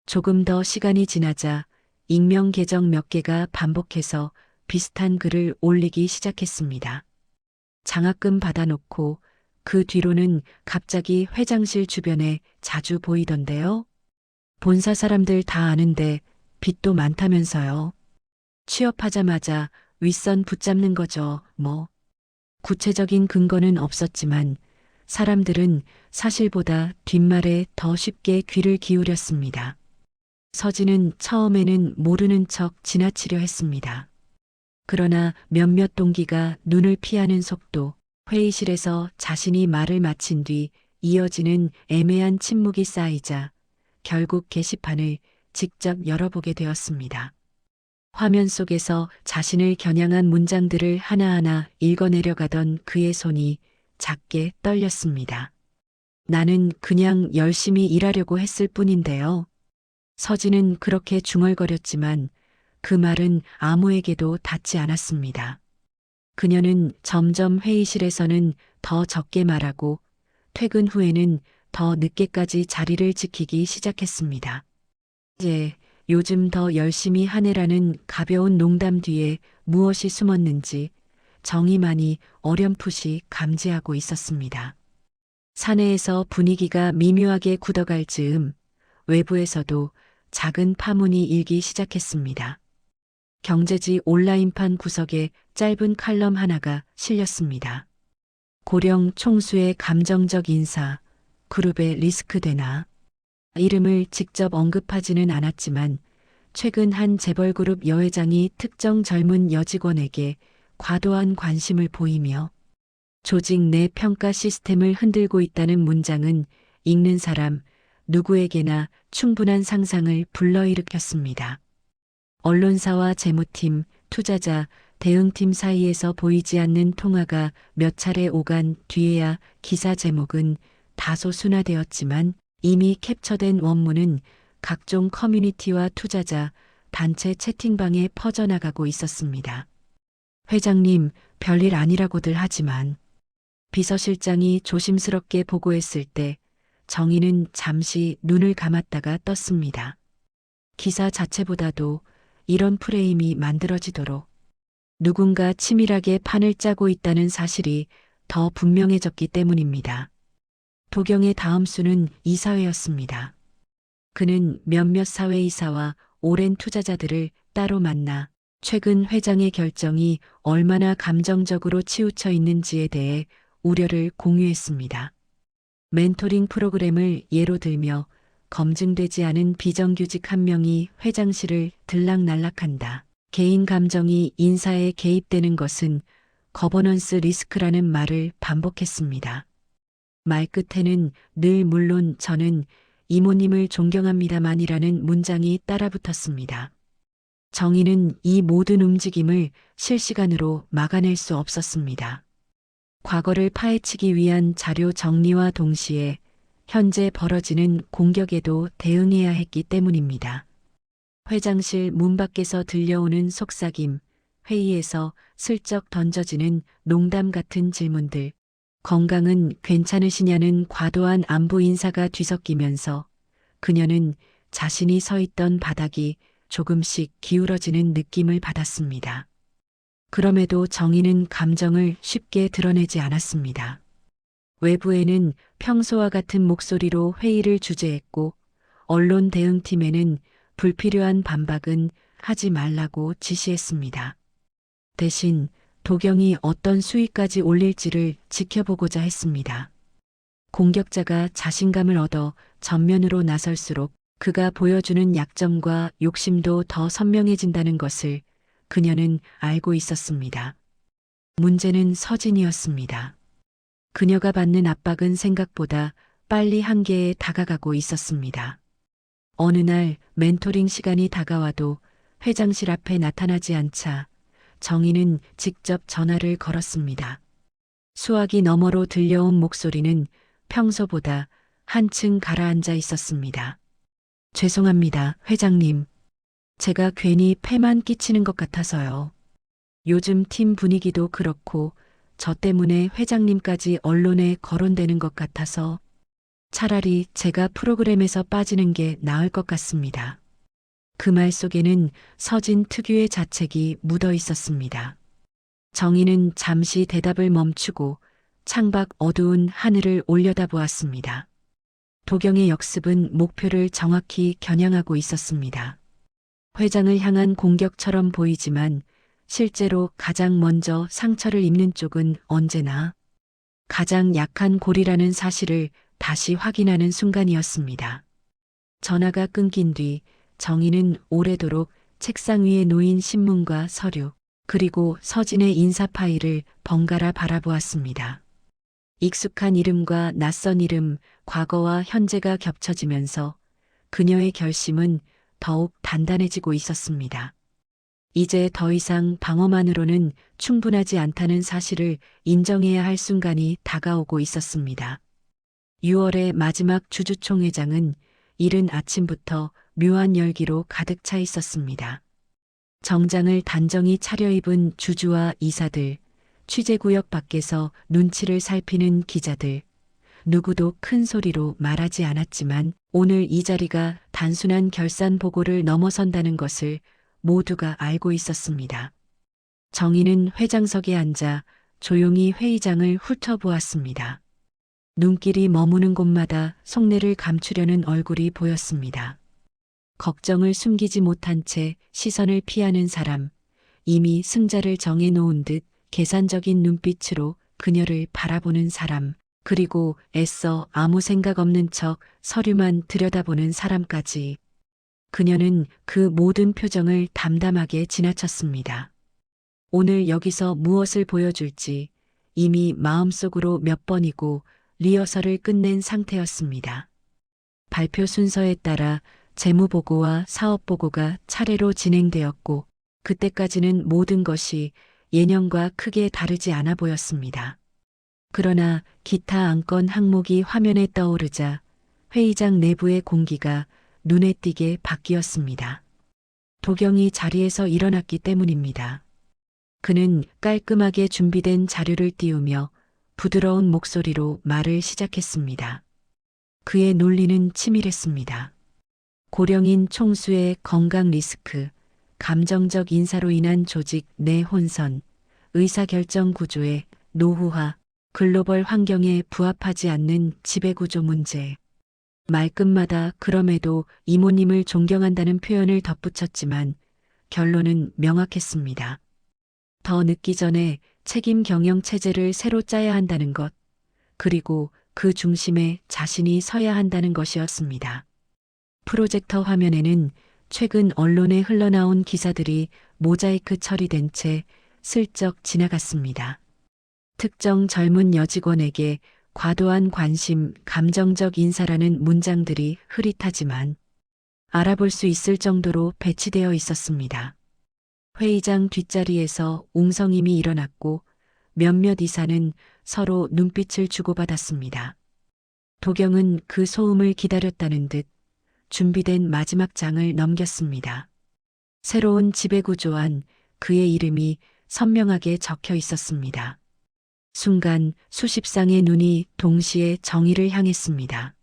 조금 더 시간이 지나자 익명 계정 몇 개가 반복해서 비슷한 글을 올리기 시작했습니다. 장학금 받아놓고 그 뒤로는 갑자기 회장실 주변에 자주 보이던데요. 본사 사람들 다 아는데 빚도 많다면서요. 취업하자마자 윗선 붙잡는 거죠, 뭐. 구체적인 근거는 없었지만 사람들은 사실보다 뒷말에 더 쉽게 귀를 기울였습니다. 서진은 처음에는 모르는 척 지나치려 했습니다. 그러나 몇몇 동기가 눈을 피하는 속도, 회의실에서 자신이 말을 마친 뒤 이어지는 애매한 침묵이 쌓이자 결국 게시판을 직접 열어보게 되었습니다. 화면 속에서 자신을 겨냥한 문장들을 하나하나 읽어내려가던 그의 손이 작게 떨렸습니다. 나는 그냥 열심히 일하려고 했을 뿐인데요. 서진은 그렇게 중얼거렸지만 그 말은 아무에게도 닿지 않았습니다. 그녀는 점점 회의실에서는 더 적게 말하고 퇴근 후에는 더 늦게까지 자리를 지키기 시작했습니다. 이제 요즘 더 열심히 하네라는 가벼운 농담 뒤에 무엇이 숨었는지 정의만이 어렴풋이 감지하고 있었습니다. 사내에서 분위기가 미묘하게 굳어갈 즈음 외부에서도 작은 파문이 일기 시작했습니다. 경제지 온라인판 구석에 짧은 칼럼 하나가 실렸습니다. 고령 총수의 감정적 인사, 그룹에 리스크 되나? 이름을 직접 언급하지는 않았지만 최근 한 재벌그룹 여회장이 특정 젊은 여직원에게 과도한 관심을 보이며 조직 내 평가 시스템을 흔들고 있다는 문장은 읽는 사람 누구에게나 충분한 상상을 불러일으켰습니다. 언론사와 재무팀, 투자자, 대응팀 사이에서 보이지 않는 통화가 몇 차례 오간 뒤에야 기사 제목은 다소 순화되었지만 이미 캡처된 원문은 각종 커뮤니티와 투자자, 단체 채팅방에 퍼져나가고 있었습니다. 회장님, 별일 아니라고들 하지만 비서실장이 조심스럽게 보고했을 때 정의는 잠시 눈을 감았다가 떴습니다. 기사 자체보다도 이런 프레임이 만들어지도록 누군가 치밀하게 판을 짜고 있다는 사실이 더 분명해졌기 때문입니다. 도경의 다음 수는 이사회였습니다. 그는 몇몇 사회이사와 오랜 투자자들을 따로 만나 최근 회장의 결정이 얼마나 감정적으로 치우쳐 있는지에 대해 우려를 공유했습니다. 멘토링 프로그램을 예로 들며 검증되지 않은 비정규직 한 명이 회장실을 들락날락한다. 개인 감정이 인사에 개입되는 것은 거버넌스 리스크라는 말을 반복했습니다. 말 끝에는 늘 물론 저는 이모님을 존경합니다만이라는 문장이 따라붙었습니다. 정의는 이 모든 움직임을 실시간으로 막아낼 수 없었습니다. 과거를 파헤치기 위한 자료 정리와 동시에 현재 벌어지는 공격에도 대응해야 했기 때문입니다. 회장실 문 밖에서 들려오는 속삭임, 회의에서 슬쩍 던져지는 농담 같은 질문들, 건강은 괜찮으시냐는 과도한 안부 인사가 뒤섞이면서 그녀는 자신이 서 있던 바닥이 조금씩 기울어지는 느낌을 받았습니다. 그럼에도 정의는 감정을 쉽게 드러내지 않았습니다. 외부에는 평소와 같은 목소리로 회의를 주재했고 언론 대응팀에는 불필요한 반박은 하지 말라고 지시했습니다. 대신 도경이 어떤 수위까지 올릴지를 지켜보고자 했습니다. 공격자가 자신감을 얻어 전면으로 나설수록 그가 보여주는 약점과 욕심도 더 선명해진다는 것을 그녀는 알고 있었습니다. 문제는 서진이었습니다. 그녀가 받는 압박은 생각보다 빨리 한계에 다가가고 있었습니다. 어느 날 멘토링 시간이 다가와도 회장실 앞에 나타나지 않자 정희는 직접 전화를 걸었습니다. 수화기 너머로 들려온 목소리는 평소보다 한층 가라앉아 있었습니다. 죄송합니다, 회장님. 제가 괜히 폐만 끼치는 것 같아서요. 요즘 팀 분위기도 그렇고 저 때문에 회장님까지 언론에 거론되는 것 같아서 차라리 제가 프로그램에서 빠지는 게 나을 것 같습니다. 그 말 속에는 서진 특유의 자책이 묻어 있었습니다. 정희는 잠시 대답을 멈추고 창밖 어두운 하늘을 올려다보았습니다. 도경의 역습은 목표를 정확히 겨냥하고 있었습니다. 회장을 향한 공격처럼 보이지만 실제로 가장 먼저 상처를 입는 쪽은 언제나 가장 약한 골이라는 사실을 다시 확인하는 순간이었습니다. 전화가 끊긴 뒤 정희는 오래도록 책상 위에 놓인 신문과 서류, 그리고 서진의 인사 파일을 번갈아 바라보았습니다. 익숙한 이름과 낯선 이름, 과거와 현재가 겹쳐지면서 그녀의 결심은 더욱 단단해지고 있었습니다. 이제 더 이상 방어만으로는 충분하지 않다는 사실을 인정해야 할 순간이 다가오고 있었습니다. 6월의 마지막 주주총회장은 이른 아침부터 묘한 열기로 가득 차 있었습니다. 정장을 단정히 차려입은 주주와 이사들, 취재구역 밖에서 눈치를 살피는 기자들, 누구도 큰 소리로 말하지 않았지만 오늘 이 자리가 단순한 결산 보고를 넘어선다는 것을 모두가 알고 있었습니다. 정희는 회장석에 앉아 조용히 회의장을 훑어보았습니다. 눈길이 머무는 곳마다 속내를 감추려는 얼굴이 보였습니다. 걱정을 숨기지 못한 채 시선을 피하는 사람, 이미 승자를 정해놓은 듯 계산적인 눈빛으로 그녀를 바라보는 사람, 그리고 애써 아무 생각 없는 척 서류만 들여다보는 사람까지. 그녀는 그 모든 표정을 담담하게 지나쳤습니다. 오늘 여기서 무엇을 보여줄지 이미 마음속으로 몇 번이고 리허설을 끝낸 상태였습니다. 발표 순서에 따라 재무보고와 사업보고가 차례로 진행되었고 그때까지는 모든 것이 예년과 크게 다르지 않아 보였습니다. 그러나 기타 안건 항목이 화면에 떠오르자 회의장 내부의 공기가 눈에 띄게 바뀌었습니다. 도경이 자리에서 일어났기 때문입니다. 그는 깔끔하게 준비된 자료를 띄우며 부드러운 목소리로 말을 시작했습니다. 그의 논리는 치밀했습니다. 고령인 총수의 건강 리스크, 감정적 인사로 인한 조직 내 혼선, 의사결정 구조의 노후화, 글로벌 환경에 부합하지 않는 지배구조 문제. 말끝마다 그럼에도 이모님을 존경한다는 표현을 덧붙였지만 결론은 명확했습니다. 더 늦기 전에 책임 경영 체제를 새로 짜야 한다는 것, 그리고 그 중심에 자신이 서야 한다는 것이었습니다. 프로젝터 화면에는 최근 언론에 흘러나온 기사들이 모자이크 처리된 채 슬쩍 지나갔습니다. 특정 젊은 여직원에게 과도한 관심, 감정적 인사라는 문장들이 흐릿하지만 알아볼 수 있을 정도로 배치되어 있었습니다. 회의장 뒷자리에서 웅성임이 일어났고 몇몇 이사는 서로 눈빛을 주고받았습니다. 도경은 그 소음을 기다렸다는 듯 준비된 마지막 장을 넘겼습니다. 새로운 지배구조 안 그의 이름이 선명하게 적혀 있었습니다. 순간 수십 쌍의 눈이 동시에 정의를 향했습니다.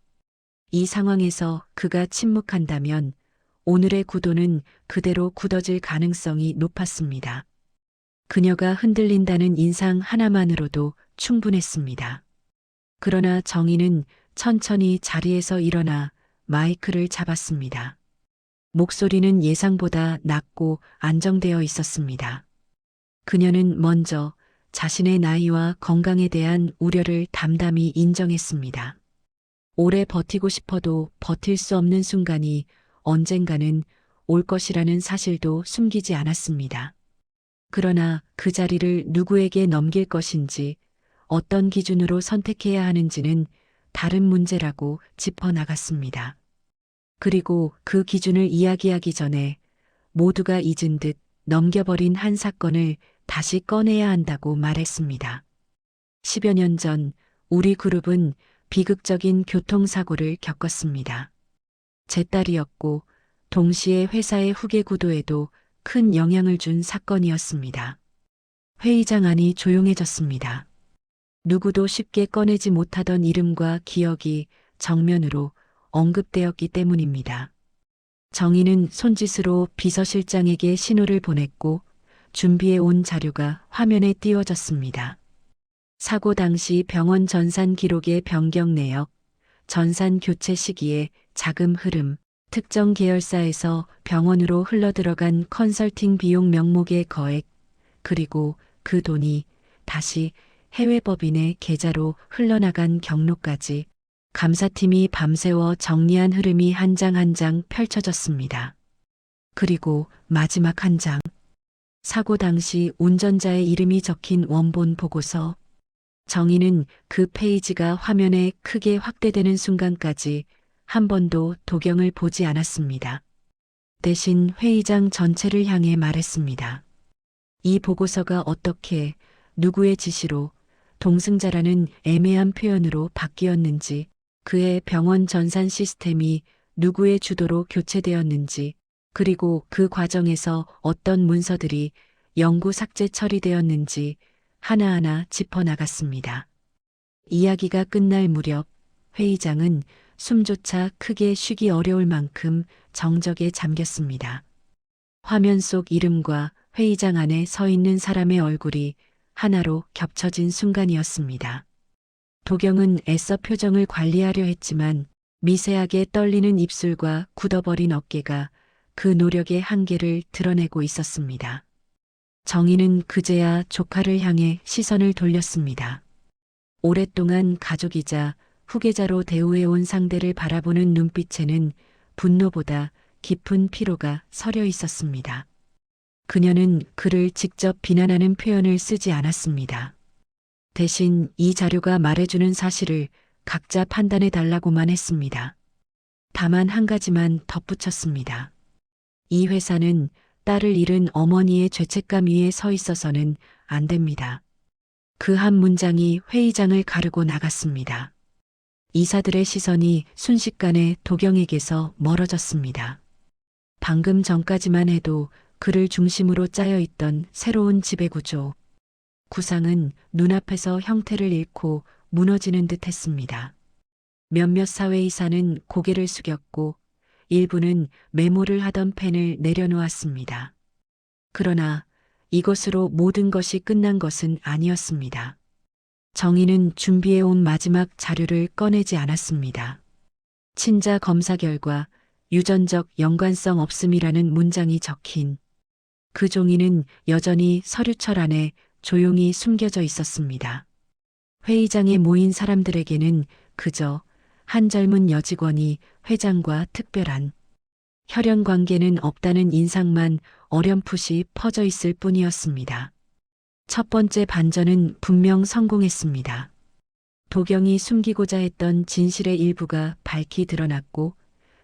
이 상황에서 그가 침묵한다면 오늘의 구도는 그대로 굳어질 가능성이 높았습니다. 그녀가 흔들린다는 인상 하나만으로도 충분했습니다. 그러나 정희는 천천히 자리에서 일어나 마이크를 잡았습니다. 목소리는 예상보다 낮고 안정되어 있었습니다. 그녀는 먼저 자신의 나이와 건강에 대한 우려를 담담히 인정했습니다. 오래 버티고 싶어도 버틸 수 없는 순간이 언젠가는 올 것이라는 사실도 숨기지 않았습니다. 그러나 그 자리를 누구에게 넘길 것인지, 어떤 기준으로 선택해야 하는지는 다른 문제라고 짚어나갔습니다. 그리고 그 기준을 이야기하기 전에 모두가 잊은 듯 넘겨버린 한 사건을 다시 꺼내야 한다고 말했습니다. 10여 년 전 우리 그룹은 비극적인 교통사고를 겪었습니다. 제 딸이었고 동시에 회사의 후계 구도에도 큰 영향을 준 사건이었습니다. 회의장 안이 조용해졌습니다. 누구도 쉽게 꺼내지 못하던 이름과 기억이 정면으로 언급되었기 때문입니다. 정희는 손짓으로 비서실장에게 신호를 보냈고 준비해 온 자료가 화면에 띄워졌습니다. 사고 당시 병원 전산 기록의 변경 내역, 전산 교체 시기의 자금 흐름, 특정 계열사에서 병원으로 흘러들어간 컨설팅 비용 명목의 거액, 그리고 그 돈이 다시 해외 법인의 계좌로 흘러나간 경로까지 감사팀이 밤새워 정리한 흐름이 한 장 한 장 펼쳐졌습니다. 그리고 마지막 한 장. 사고 당시 운전자의 이름이 적힌 원본 보고서. 정희는 그 페이지가 화면에 크게 확대되는 순간까지 한 번도 도경을 보지 않았습니다. 대신 회의장 전체를 향해 말했습니다. 이 보고서가 어떻게 누구의 지시로 동승자라는 애매한 표현으로 바뀌었는지, 그의 병원 전산 시스템이 누구의 주도로 교체되었는지, 그리고 그 과정에서 어떤 문서들이 영구 삭제 처리되었는지 하나하나 짚어나갔습니다. 이야기가 끝날 무렵 회의장은 숨조차 크게 쉬기 어려울 만큼 정적에 잠겼습니다. 화면 속 이름과 회의장 안에 서 있는 사람의 얼굴이 하나로 겹쳐진 순간이었습니다. 도경은 애써 표정을 관리하려 했지만 미세하게 떨리는 입술과 굳어버린 어깨가 그 노력의 한계를 드러내고 있었습니다. 정희는 그제야 조카를 향해 시선을 돌렸습니다. 오랫동안 가족이자 후계자로 대우해온 상대를 바라보는 눈빛에는 분노보다 깊은 피로가 서려 있었습니다. 그녀는 그를 직접 비난하는 표현을 쓰지 않았습니다. 대신 이 자료가 말해주는 사실을 각자 판단해 달라고만 했습니다. 다만 한 가지만 덧붙였습니다. 이 회사는 딸을 잃은 어머니의 죄책감 위에 서 있어서는 안 됩니다. 그 한 문장이 회의장을 가르고 나갔습니다. 이사들의 시선이 순식간에 도경에게서 멀어졌습니다. 방금 전까지만 해도 그를 중심으로 짜여 있던 새로운 지배구조, 구상은 눈앞에서 형태를 잃고 무너지는 듯 했습니다. 몇몇 사회이사는 고개를 숙였고 일부는 메모를 하던 펜을 내려놓았습니다. 그러나 이것으로 모든 것이 끝난 것은 아니었습니다. 정희는 준비해온 마지막 자료를 꺼내지 않았습니다. 친자 검사 결과 유전적 연관성 없음이라는 문장이 적힌 그 종이는 여전히 서류철 안에 조용히 숨겨져 있었습니다. 회의장에 모인 사람들에게는 그저 한 젊은 여직원이 회장과 특별한 혈연 관계는 없다는 인상만 어렴풋이 퍼져 있을 뿐이었습니다. 첫 번째 반전은 분명 성공했습니다. 도경이 숨기고자 했던 진실의 일부가 밝히 드러났고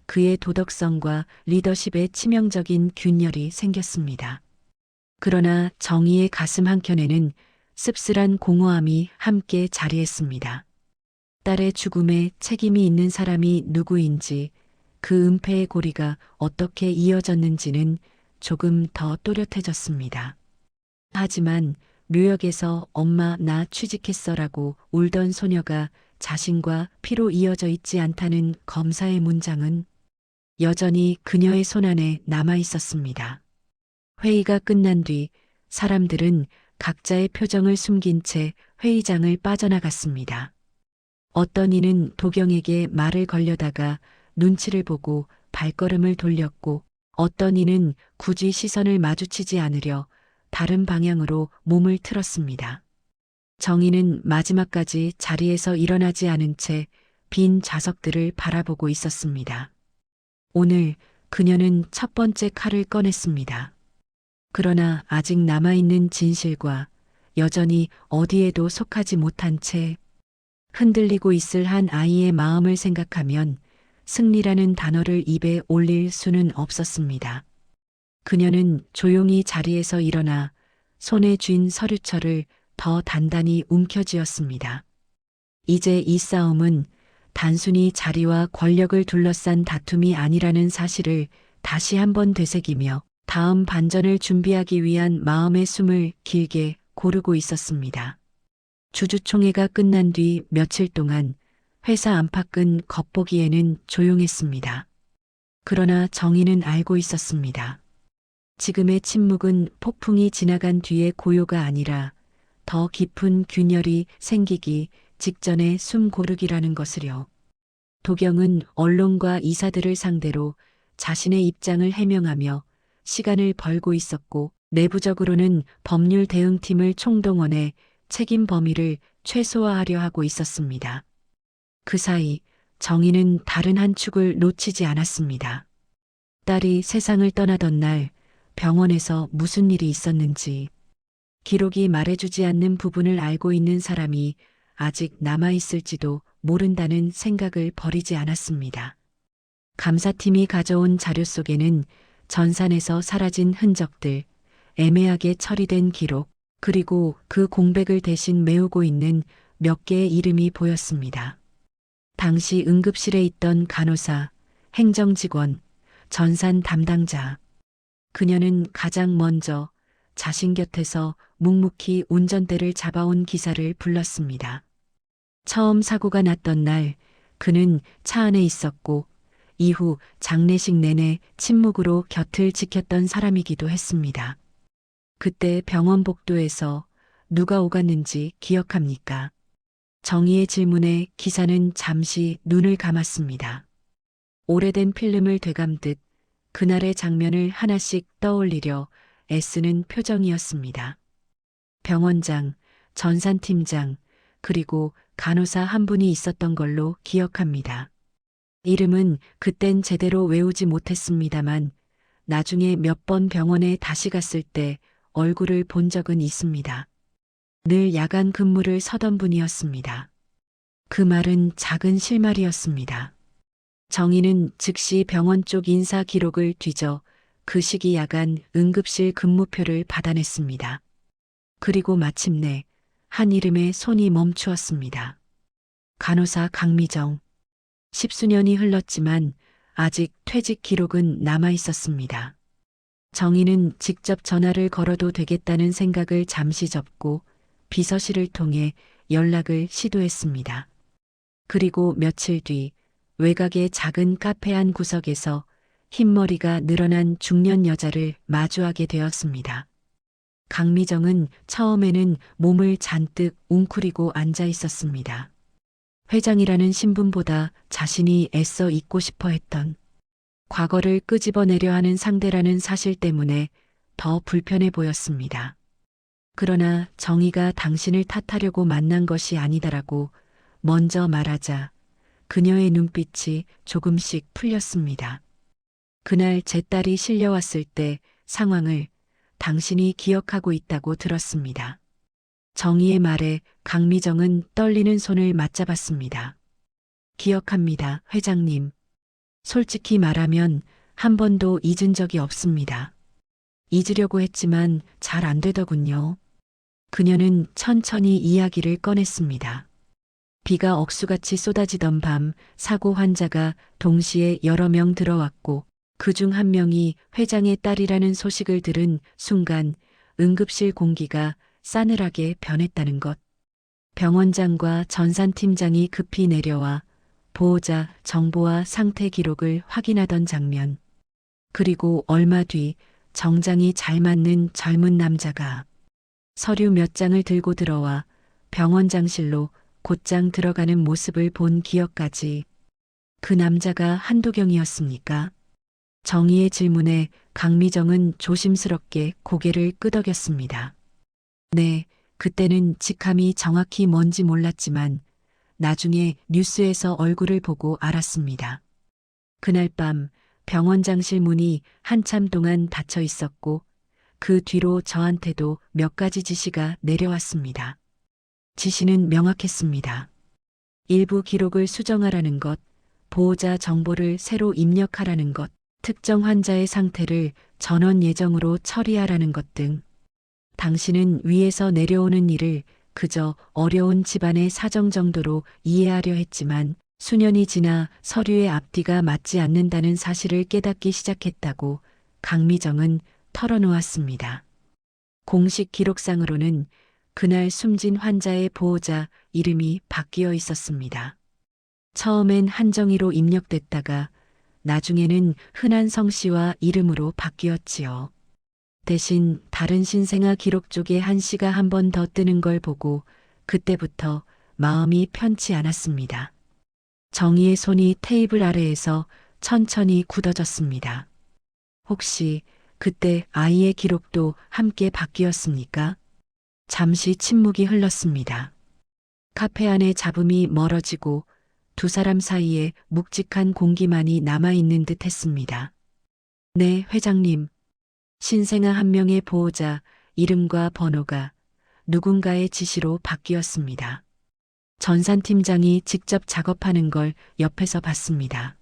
그의 도덕성과 리더십에 치명적인 균열이 생겼습니다. 그러나 정의의 가슴 한켠에는 씁쓸한 공허함이 함께 자리했습니다. 딸의 죽음에 책임이 있는 사람이 누구인지, 그 은폐의 고리가 어떻게 이어졌는지는 조금 더 또렷해졌습니다. 하지만 묘역에서 엄마 나 취직했어라고 울던 소녀가 자신과 피로 이어져 있지 않다는 검사의 문장은 여전히 그녀의 손안에 남아 있었습니다. 회의가 끝난 뒤 사람들은 각자의 표정을 숨긴 채 회의장을 빠져나갔습니다. 어떤 이는 도경에게 말을 걸려다가 눈치를 보고 발걸음을 돌렸고 어떤 이는 굳이 시선을 마주치지 않으려 다른 방향으로 몸을 틀었습니다. 정희는 마지막까지 자리에서 일어나지 않은 채 빈 좌석들을 바라보고 있었습니다. 오늘 그녀는 첫 번째 칼을 꺼냈습니다. 그러나 아직 남아있는 진실과 여전히 어디에도 속하지 못한 채 흔들리고 있을 한 아이의 마음을 생각하면 승리라는 단어를 입에 올릴 수는 없었습니다. 그녀는 조용히 자리에서 일어나 손에 쥔 서류철을 더 단단히 움켜쥐었습니다. 이제 이 싸움은 단순히 자리와 권력을 둘러싼 다툼이 아니라는 사실을 다시 한번 되새기며 다음 반전을 준비하기 위한 마음의 숨을 길게 고르고 있었습니다. 주주총회가 끝난 뒤 며칠 동안 회사 안팎은 겉보기에는 조용했습니다. 그러나 정의는 알고 있었습니다. 지금의 침묵은 폭풍이 지나간 뒤의 고요가 아니라 더 깊은 균열이 생기기 직전의 숨 고르기라는 것을요. 도경은 언론과 이사들을 상대로 자신의 입장을 해명하며 시간을 벌고 있었고, 내부적으로는 법률 대응팀을 총동원해 책임 범위를 최소화하려 하고 있었습니다. 그 사이 정의는 다른 한 축을 놓치지 않았습니다. 딸이 세상을 떠나던 날 병원에서 무슨 일이 있었는지 기록이 말해주지 않는 부분을 알고 있는 사람이 아직 남아있을지도 모른다는 생각을 버리지 않았습니다. 감사팀이 가져온 자료 속에는 전산에서 사라진 흔적들, 애매하게 처리된 기록, 그리고 그 공백을 대신 메우고 있는 몇 개의 이름이 보였습니다. 당시 응급실에 있던 간호사, 행정직원, 전산 담당자. 그녀는 가장 먼저 자신 곁에서 묵묵히 운전대를 잡아온 기사를 불렀습니다. 처음 사고가 났던 날 그는 차 안에 있었고, 이후 장례식 내내 침묵으로 곁을 지켰던 사람이기도 했습니다. 그때 병원 복도에서 누가 오갔는지 기억합니까? 정의의 질문에 기사는 잠시 눈을 감았습니다. 오래된 필름을 되감듯 그날의 장면을 하나씩 떠올리려 애쓰는 표정이었습니다. 병원장, 전산팀장, 그리고 간호사 한 분이 있었던 걸로 기억합니다. 이름은 그땐 제대로 외우지 못했습니다만 나중에 몇 번 병원에 다시 갔을 때 얼굴을 본 적은 있습니다. 늘 야간 근무를 서던 분이었습니다. 그 말은 작은 실말이었습니다. 정의는 즉시 병원 쪽 인사 기록을 뒤져 그 시기 야간 응급실 근무표를 받아냈습니다. 그리고 마침내 한 이름에 손이 멈추었습니다. 간호사 강미정. 10수년이 흘렀지만 아직 퇴직 기록은 남아 있었습니다. 정의는 직접 전화를 걸어도 되겠다는 생각을 잠시 접고 비서실을 통해 연락을 시도했습니다. 그리고 며칠 뒤 외곽의 작은 카페 한 구석에서 흰머리가 늘어난 중년 여자를 마주하게 되었습니다. 강미정은 처음에는 몸을 잔뜩 웅크리고 앉아 있었습니다. 회장이라는 신분보다 자신이 애써 잊고 싶어 했던 과거를 끄집어내려 하는 상대라는 사실 때문에 더 불편해 보였습니다. 그러나 정의가 당신을 탓하려고 만난 것이 아니다라고 먼저 말하자 그녀의 눈빛이 조금씩 풀렸습니다. 그날 제 딸이 실려왔을 때 상황을 당신이 기억하고 있다고 들었습니다. 정의의 말에 강미정은 떨리는 손을 맞잡았습니다. 기억합니다, 회장님. 솔직히 말하면 한 번도 잊은 적이 없습니다. 잊으려고 했지만 잘 안 되더군요. 그녀는 천천히 이야기를 꺼냈습니다. 비가 억수같이 쏟아지던 밤 사고 환자가 동시에 여러 명 들어왔고 그중 한 명이 회장의 딸이라는 소식을 들은 순간 응급실 공기가 싸늘하게 변했다는 것. 병원장과 전산팀장이 급히 내려와 보호자 정보와 상태 기록을 확인하던 장면. 그리고 얼마 뒤 정장이 잘 맞는 젊은 남자가 서류 몇 장을 들고 들어와 병원장실로 곧장 들어가는 모습을 본 기억까지. 그 남자가 한도경이었습니까? 정의의 질문에 강미정은 조심스럽게 고개를 끄덕였습니다. 네, 그때는 직함이 정확히 뭔지 몰랐지만 나중에 뉴스에서 얼굴을 보고 알았습니다. 그날 밤 병원장실 문이 한참 동안 닫혀 있었고 그 뒤로 저한테도 몇 가지 지시가 내려왔습니다. 지시는 명확했습니다. 일부 기록을 수정하라는 것, 보호자 정보를 새로 입력하라는 것, 특정 환자의 상태를 전원 예정으로 처리하라는 것 등 당신은 위에서 내려오는 일을 그저 어려운 집안의 사정 정도로 이해하려 했지만 수년이 지나 서류의 앞뒤가 맞지 않는다는 사실을 깨닫기 시작했다고 강미정은 털어놓았습니다. 공식 기록상으로는 그날 숨진 환자의 보호자 이름이 바뀌어 있었습니다. 처음엔 한정희로 입력됐다가 나중에는 흔한 성씨와 이름으로 바뀌었지요. 대신 다른 신생아 기록 쪽에 한 씨가 한 번 더 뜨는 걸 보고 그때부터 마음이 편치 않았습니다. 정희의 손이 테이블 아래에서 천천히 굳어졌습니다. 혹시 그때 아이의 기록도 함께 바뀌었습니까? 잠시 침묵이 흘렀습니다. 카페 안의 잡음이 멀어지고 두 사람 사이에 묵직한 공기만이 남아있는 듯 했습니다. 네, 회장님. 신생아 한 명의 보호자 이름과 번호가 누군가의 지시로 바뀌었습니다. 전산팀장이 직접 작업하는 걸 옆에서 봤습니다.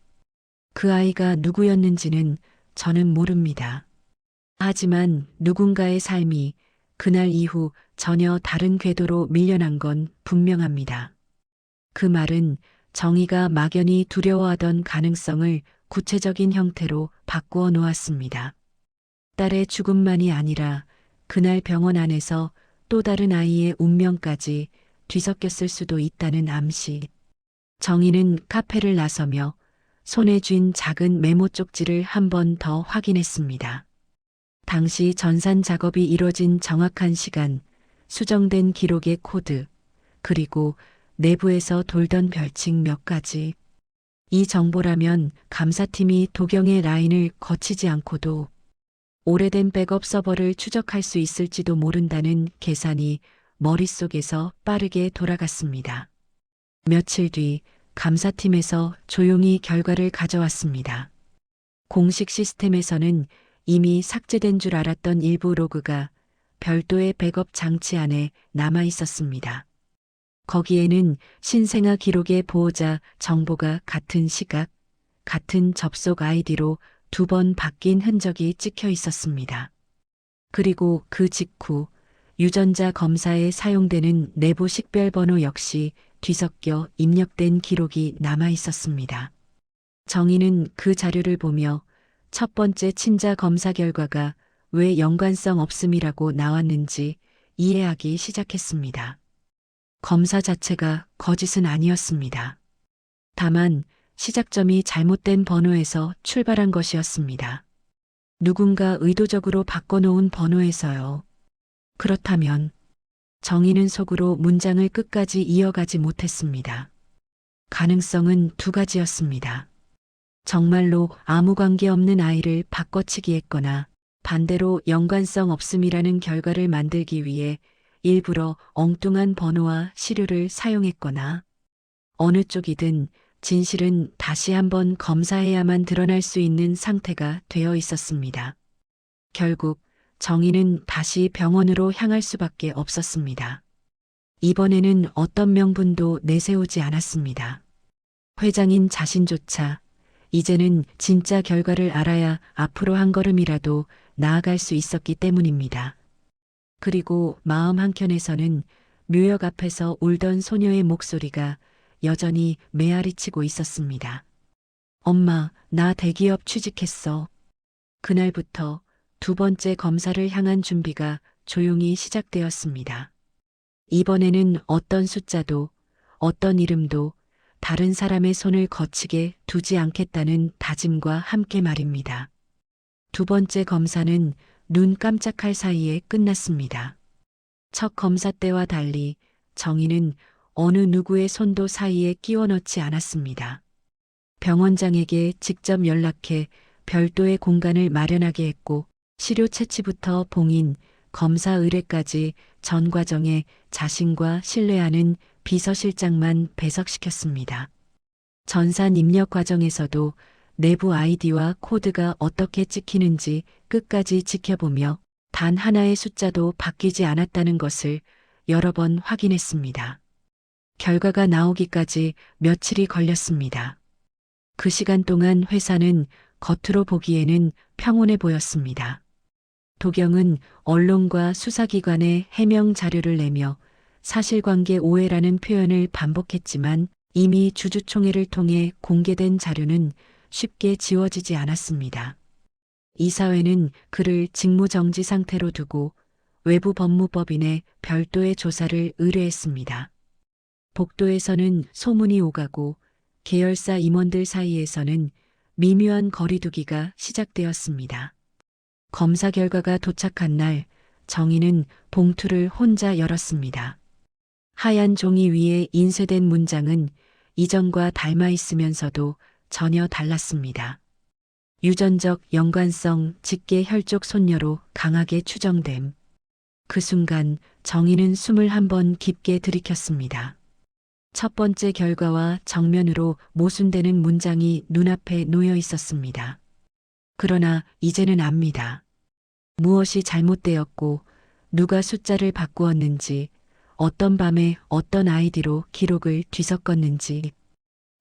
그 아이가 누구였는지는 저는 모릅니다. 하지만 누군가의 삶이 그날 이후 전혀 다른 궤도로 밀려난 건 분명합니다. 그 말은 정의가 막연히 두려워하던 가능성을 구체적인 형태로 바꾸어 놓았습니다. 딸의 죽음만이 아니라 그날 병원 안에서 또 다른 아이의 운명까지 뒤섞였을 수도 있다는 암시. 정희는 카페를 나서며 손에 쥔 작은 메모 쪽지를 한 번 더 확인했습니다. 당시 전산 작업이 이뤄진 정확한 시간, 수정된 기록의 코드, 그리고 내부에서 돌던 별칭 몇 가지. 이 정보라면 감사팀이 도경의 라인을 거치지 않고도 오래된 백업 서버를 추적할 수 있을지도 모른다는 계산이 머릿속에서 빠르게 돌아갔습니다. 며칠 뒤 감사팀에서 조용히 결과를 가져왔습니다. 공식 시스템에서는 이미 삭제된 줄 알았던 일부 로그가 별도의 백업 장치 안에 남아 있었습니다. 거기에는 신생아 기록의 보호자 정보가 같은 시각, 같은 접속 아이디로 2번 바뀐 흔적이 찍혀 있었습니다. 그리고 그 직후 유전자 검사에 사용되는 내부 식별번호 역시 뒤섞여 입력된 기록이 남아 있었습니다. 정희는 그 자료를 보며 첫 번째 친자 검사 결과가 왜 연관성 없음이라고 나왔는지 이해하기 시작했습니다. 검사 자체가 거짓은 아니었습니다. 다만 시작점이 잘못된 번호에서 출발한 것이었습니다. 누군가 의도적으로 바꿔놓은 번호에서요. 그렇다면 정희는 속으로 문장을 끝까지 이어가지 못했습니다. 가능성은 두 가지였습니다. 정말로 아무 관계 없는 아이를 바꿔치기 했거나 반대로 연관성 없음이라는 결과를 만들기 위해 일부러 엉뚱한 번호와 시류를 사용했거나 어느 쪽이든 진실은 다시 한번 검사해야만 드러날 수 있는 상태가 되어 있었습니다. 결국 정희는 다시 병원으로 향할 수밖에 없었습니다. 이번에는 어떤 명분도 내세우지 않았습니다. 회장인 자신조차 이제는 진짜 결과를 알아야 앞으로 한 걸음이라도 나아갈 수 있었기 때문입니다. 그리고 마음 한켠에서는 묘역 앞에서 울던 소녀의 목소리가 여전히 메아리치고 있었습니다. 엄마, 나 대기업 취직했어. 그날부터 두 번째 검사를 향한 준비가 조용히 시작되었습니다. 이번에는 어떤 숫자도 어떤 이름도 다른 사람의 손을 거치게 두지 않겠다는 다짐과 함께 말입니다. 두 번째 검사는 눈 깜짝할 사이에 끝났습니다. 첫 검사 때와 달리 정희는 어느 누구의 손도 사이에 끼워 넣지 않았습니다. 병원장에게 직접 연락해 별도의 공간을 마련하게 했고 시료 채취부터 봉인, 검사 의뢰까지 전 과정에 자신과 신뢰하는 비서실장만 배석시켰습니다. 전산 입력 과정에서도 내부 아이디와 코드가 어떻게 찍히는지 끝까지 지켜보며 단 하나의 숫자도 바뀌지 않았다는 것을 여러 번 확인했습니다. 결과가 나오기까지 며칠이 걸렸습니다. 그 시간 동안 회사는 겉으로 보기에는 평온해 보였습니다. 도경은 언론과 수사기관에 해명 자료를 내며 사실관계 오해라는 표현을 반복했지만 이미 주주총회를 통해 공개된 자료는 쉽게 지워지지 않았습니다. 이사회는 그를 직무정지 상태로 두고 외부 법무법인에 별도의 조사를 의뢰했습니다. 복도에서는 소문이 오가고 계열사 임원들 사이에서는 미묘한 거리두기가 시작되었습니다. 검사 결과가 도착한 날 정희는 봉투를 혼자 열었습니다. 하얀 종이 위에 인쇄된 문장은 이전과 닮아 있으면서도 전혀 달랐습니다. 유전적 연관성 직계 혈족 손녀로 강하게 추정됨. 그 순간 정희는 숨을 한번 깊게 들이켰습니다. 첫 번째 결과와 정면으로 모순되는 문장이 눈앞에 놓여 있었습니다. 그러나 이제는 압니다. 무엇이 잘못되었고 누가 숫자를 바꾸었는지, 어떤 밤에 어떤 아이디로 기록을 뒤섞었는지.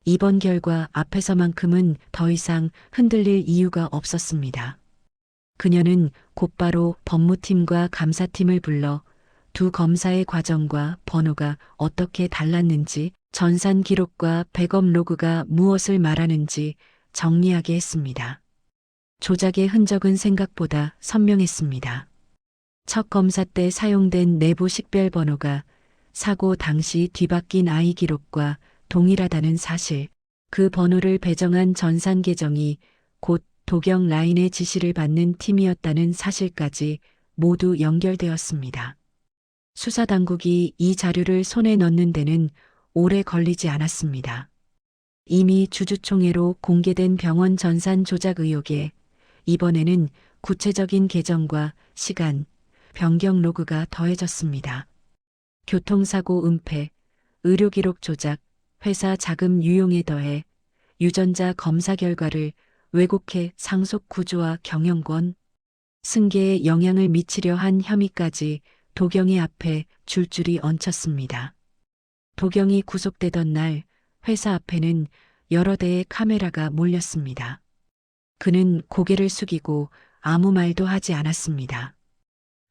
이번 결과 앞에서만큼은 더 이상 흔들릴 이유가 없었습니다. 그녀는 곧바로 법무팀과 감사팀을 불러 두 검사의 과정과 번호가 어떻게 달랐는지, 전산 기록과 백업 로그가 무엇을 말하는지 정리하게 했습니다. 조작의 흔적은 생각보다 선명했습니다. 첫 검사 때 사용된 내부 식별 번호가 사고 당시 뒤바뀐 아이 기록과 동일하다는 사실, 그 번호를 배정한 전산 계정이 곧 도경 라인의 지시를 받는 팀이었다는 사실까지 모두 연결되었습니다. 수사당국이 이 자료를 손에 넣는 데는 오래 걸리지 않았습니다. 이미 주주총회로 공개된 병원 전산 조작 의혹에 이번에는 구체적인 계정과 시간, 변경 로그가 더해졌습니다. 교통사고 은폐, 의료기록 조작, 회사 자금 유용에 더해 유전자 검사 결과를 왜곡해 상속 구조와 경영권, 승계에 영향을 미치려 한 혐의까지 도경의 앞에 줄줄이 얹혔습니다. 도경이 구속되던 날 회사 앞에는 여러 대의 카메라가 몰렸습니다. 그는 고개를 숙이고 아무 말도 하지 않았습니다.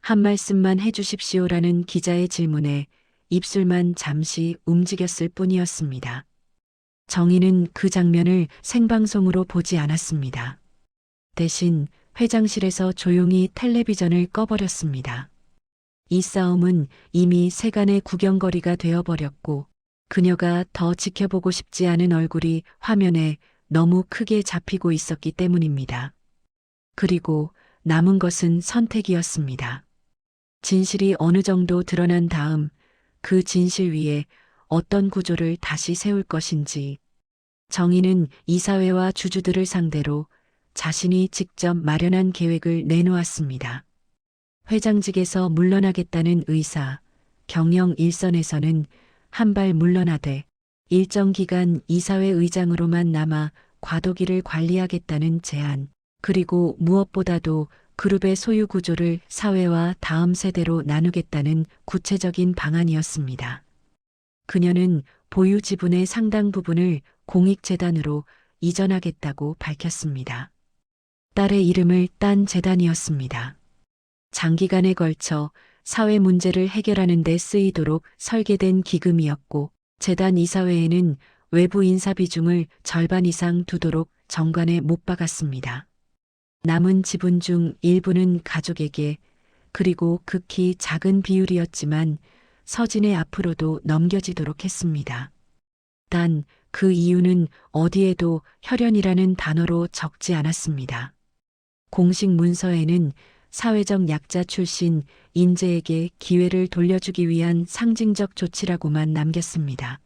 한 말씀만 해주십시오라는 기자의 질문에 입술만 잠시 움직였을 뿐이었습니다. 정희는 그 장면을 생방송으로 보지 않았습니다. 대신 회장실에서 조용히 텔레비전을 꺼버렸습니다. 이 싸움은 이미 세간의 구경거리가 되어버렸고 그녀가 더 지켜보고 싶지 않은 얼굴이 화면에 너무 크게 잡히고 있었기 때문입니다. 그리고 남은 것은 선택이었습니다. 진실이 어느 정도 드러난 다음 그 진실 위에 어떤 구조를 다시 세울 것인지. 정희는 이사회와 주주들을 상대로 자신이 직접 마련한 계획을 내놓았습니다. 회장직에서 물러나겠다는 의사, 경영 일선에서는 한 발 물러나되 일정 기간 이사회 의장으로만 남아 과도기를 관리하겠다는 제안, 그리고 무엇보다도 그룹의 소유 구조를 사회와 다음 세대로 나누겠다는 구체적인 방안이었습니다. 그녀는 보유 지분의 상당 부분을 공익재단으로 이전하겠다고 밝혔습니다. 딸의 이름을 딴 재단이었습니다. 장기간에 걸쳐 사회 문제를 해결하는 데 쓰이도록 설계된 기금이었고 재단 이사회에는 외부 인사 비중을 절반 이상 두도록 정관에 못 박았습니다. 남은 지분 중 일부는 가족에게, 그리고 극히 작은 비율이었지만 서진의 앞으로도 넘겨지도록 했습니다. 단 그 이유는 어디에도 혈연이라는 단어로 적지 않았습니다. 공식 문서에는 사회적 약자 출신 인재에게 기회를 돌려주기 위한 상징적 조치라고만 남겼습니다.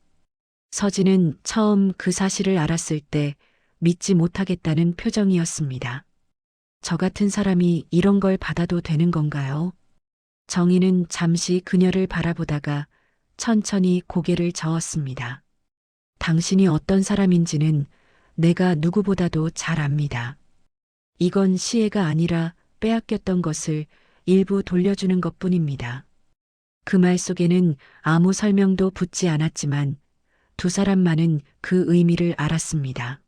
서진은 처음 그 사실을 알았을 때 믿지 못하겠다는 표정이었습니다. 저 같은 사람이 이런 걸 받아도 되는 건가요? 정희는 잠시 그녀를 바라보다가 천천히 고개를 저었습니다. 당신이 어떤 사람인지는 내가 누구보다도 잘 압니다. 이건 시혜가 아니라 빼앗겼던 것을 일부 돌려주는 것뿐입니다. 그 말 속에는 아무 설명도 붙지 않았지만 두 사람만은 그 의미를 알았습니다.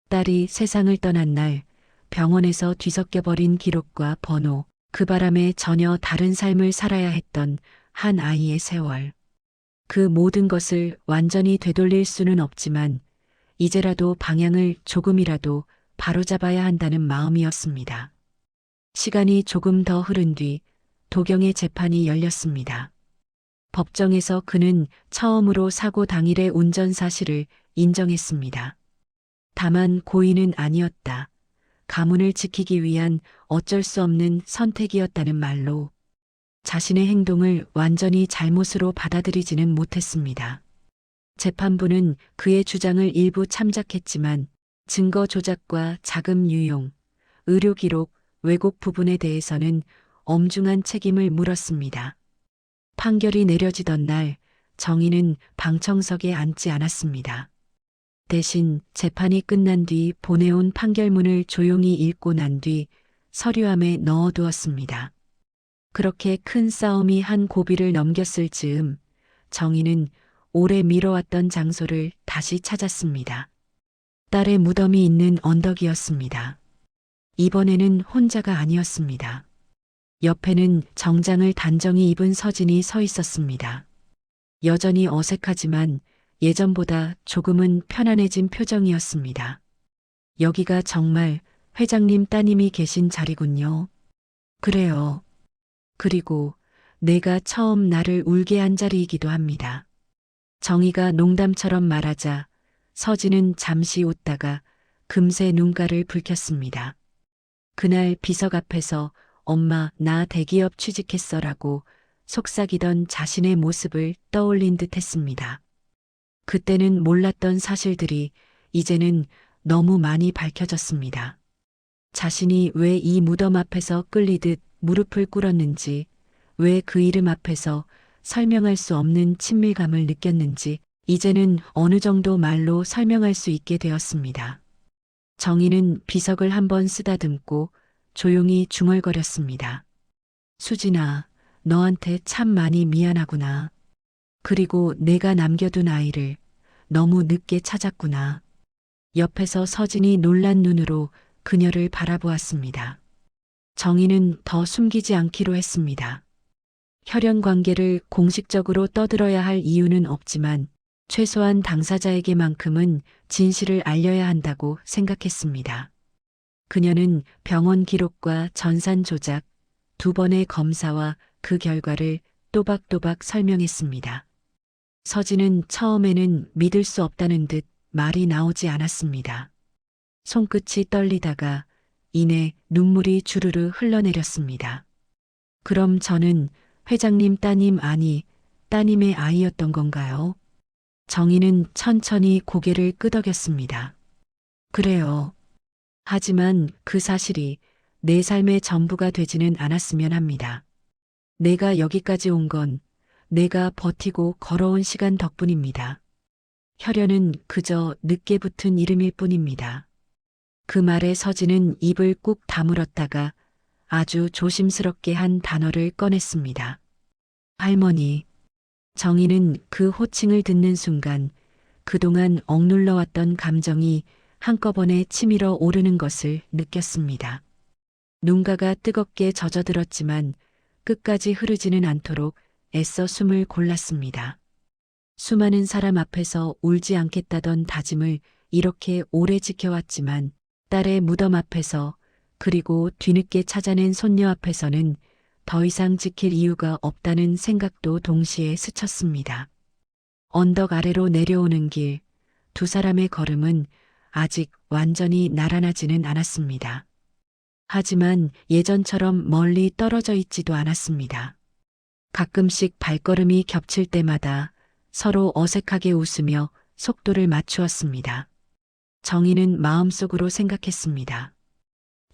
딸이 세상을 떠난 날 병원에서 뒤섞여 버린 기록과 번호, 그 바람에 전혀 다른 삶을 살아야 했던 한 아이의 세월. 그 모든 것을 완전히 되돌릴 수는 없지만 이제라도 방향을 조금이라도 바로잡아야 한다는 마음이었습니다. 시간이 조금 더 흐른 뒤 도경의 재판이 열렸습니다. 법정에서 그는 처음으로 사고 당일의 운전 사실을 인정했습니다. 다만 고의는 아니었다. 가문을 지키기 위한 어쩔 수 없는 선택이었다는 말로 자신의 행동을 완전히 잘못으로 받아들이지는 못했습니다. 재판부는 그의 주장을 일부 참작했지만 증거 조작과 자금 유용, 의료 기록, 왜곡 부분에 대해서는 엄중한 책임을 물었습니다. 판결이 내려지던 날 정의는 방청석에 앉지 않았습니다. 대신 재판이 끝난 뒤 보내온 판결문을 조용히 읽고 난 뒤 서류함에 넣어두었습니다. 그렇게 큰 싸움이 한 고비를 넘겼을 즈음 정의는 오래 미뤄왔던 장소를 다시 찾았습니다. 딸의 무덤이 있는 언덕이었습니다. 이번에는 혼자가 아니었습니다. 옆에는 정장을 단정히 입은 서진이 서 있었습니다. 여전히 어색하지만 예전보다 조금은 편안해진 표정이었습니다. 여기가 정말 회장님 따님이 계신 자리군요. 그래요. 그리고 내가 처음 나를 울게 한 자리이기도 합니다. 정의가 농담처럼 말하자 서진은 잠시 웃다가 금세 눈가를 붉혔습니다. 그날 비석 앞에서 엄마 나 대기업 취직했어라고 속삭이던 자신의 모습을 떠올린 듯 했습니다. 그때는 몰랐던 사실들이 이제는 너무 많이 밝혀졌습니다. 자신이 왜 이 무덤 앞에서 끌리듯 무릎을 꿇었는지, 왜 그 이름 앞에서 설명할 수 없는 친밀감을 느꼈는지 이제는 어느 정도 말로 설명할 수 있게 되었습니다. 정의는 비석을 한번 쓰다듬고 조용히 중얼거렸습니다. 수진아, 너한테 참 많이 미안하구나. 그리고 내가 남겨둔 아이를 너무 늦게 찾았구나. 옆에서 서진이 놀란 눈으로 그녀를 바라보았습니다. 정의는 더 숨기지 않기로 했습니다. 혈연 관계를 공식적으로 떠들어야 할 이유는 없지만 최소한 당사자에게만큼은 진실을 알려야 한다고 생각했습니다. 그녀는 병원 기록과 전산 조작, 두 번의 검사와 그 결과를 또박또박 설명했습니다. 서진은 처음에는 믿을 수 없다는 듯 말이 나오지 않았습니다. 손끝이 떨리다가 이내 눈물이 주르르 흘러내렸습니다. 그럼 저는 회장님 따님 아니, 따님의 아이였던 건가요? 정의는 천천히 고개를 끄덕였습니다. 그래요. 하지만 그 사실이 내 삶의 전부가 되지는 않았으면 합니다. 내가 여기까지 온 건 내가 버티고 걸어온 시간 덕분입니다. 혈연은 그저 늦게 붙은 이름일 뿐입니다. 그 말에 서진은 입을 꾹 다물었다가 아주 조심스럽게 한 단어를 꺼냈습니다. 할머니. 정의는 그 호칭을 듣는 순간 그동안 억눌러왔던 감정이 한꺼번에 치밀어 오르는 것을 느꼈습니다. 눈가가 뜨겁게 젖어들었지만 끝까지 흐르지는 않도록 애써 숨을 골랐습니다. 수많은 사람 앞에서 울지 않겠다던 다짐을 이렇게 오래 지켜왔지만 딸의 무덤 앞에서 그리고 뒤늦게 찾아낸 손녀 앞에서는 더 이상 지킬 이유가 없다는 생각도 동시에 스쳤습니다. 언덕 아래로 내려오는 길, 두 사람의 걸음은 아직 완전히 나란하지는 않았습니다. 하지만 예전처럼 멀리 떨어져 있지도 않았습니다. 가끔씩 발걸음이 겹칠 때마다 서로 어색하게 웃으며 속도를 맞추었습니다. 정의는 마음속으로 생각했습니다.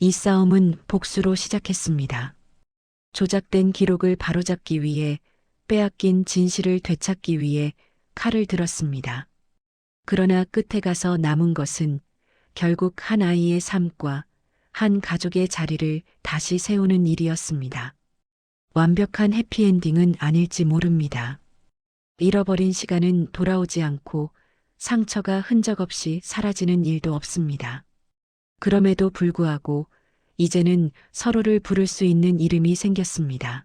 이 싸움은 복수로 시작했습니다. 조작된 기록을 바로잡기 위해 빼앗긴 진실을 되찾기 위해 칼을 들었습니다. 그러나 끝에 가서 남은 것은 결국 한 아이의 삶과 한 가족의 자리를 다시 세우는 일이었습니다. 완벽한 해피엔딩은 아닐지 모릅니다. 잃어버린 시간은 돌아오지 않고 상처가 흔적 없이 사라지는 일도 없습니다. 그럼에도 불구하고 이제는 서로를 부를 수 있는 이름이 생겼습니다.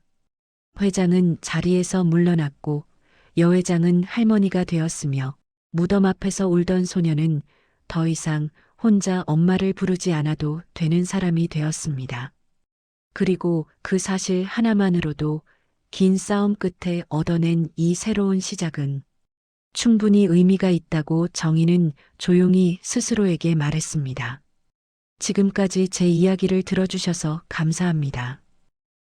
회장은 자리에서 물러났고 여회장은 할머니가 되었으며 무덤 앞에서 울던 소녀는 더 이상 혼자 엄마를 부르지 않아도 되는 사람이 되었습니다. 그리고 그 사실 하나만으로도 긴 싸움 끝에 얻어낸 이 새로운 시작은 충분히 의미가 있다고 정희는 조용히 스스로에게 말했습니다. 지금까지 제 이야기를 들어주셔서 감사합니다.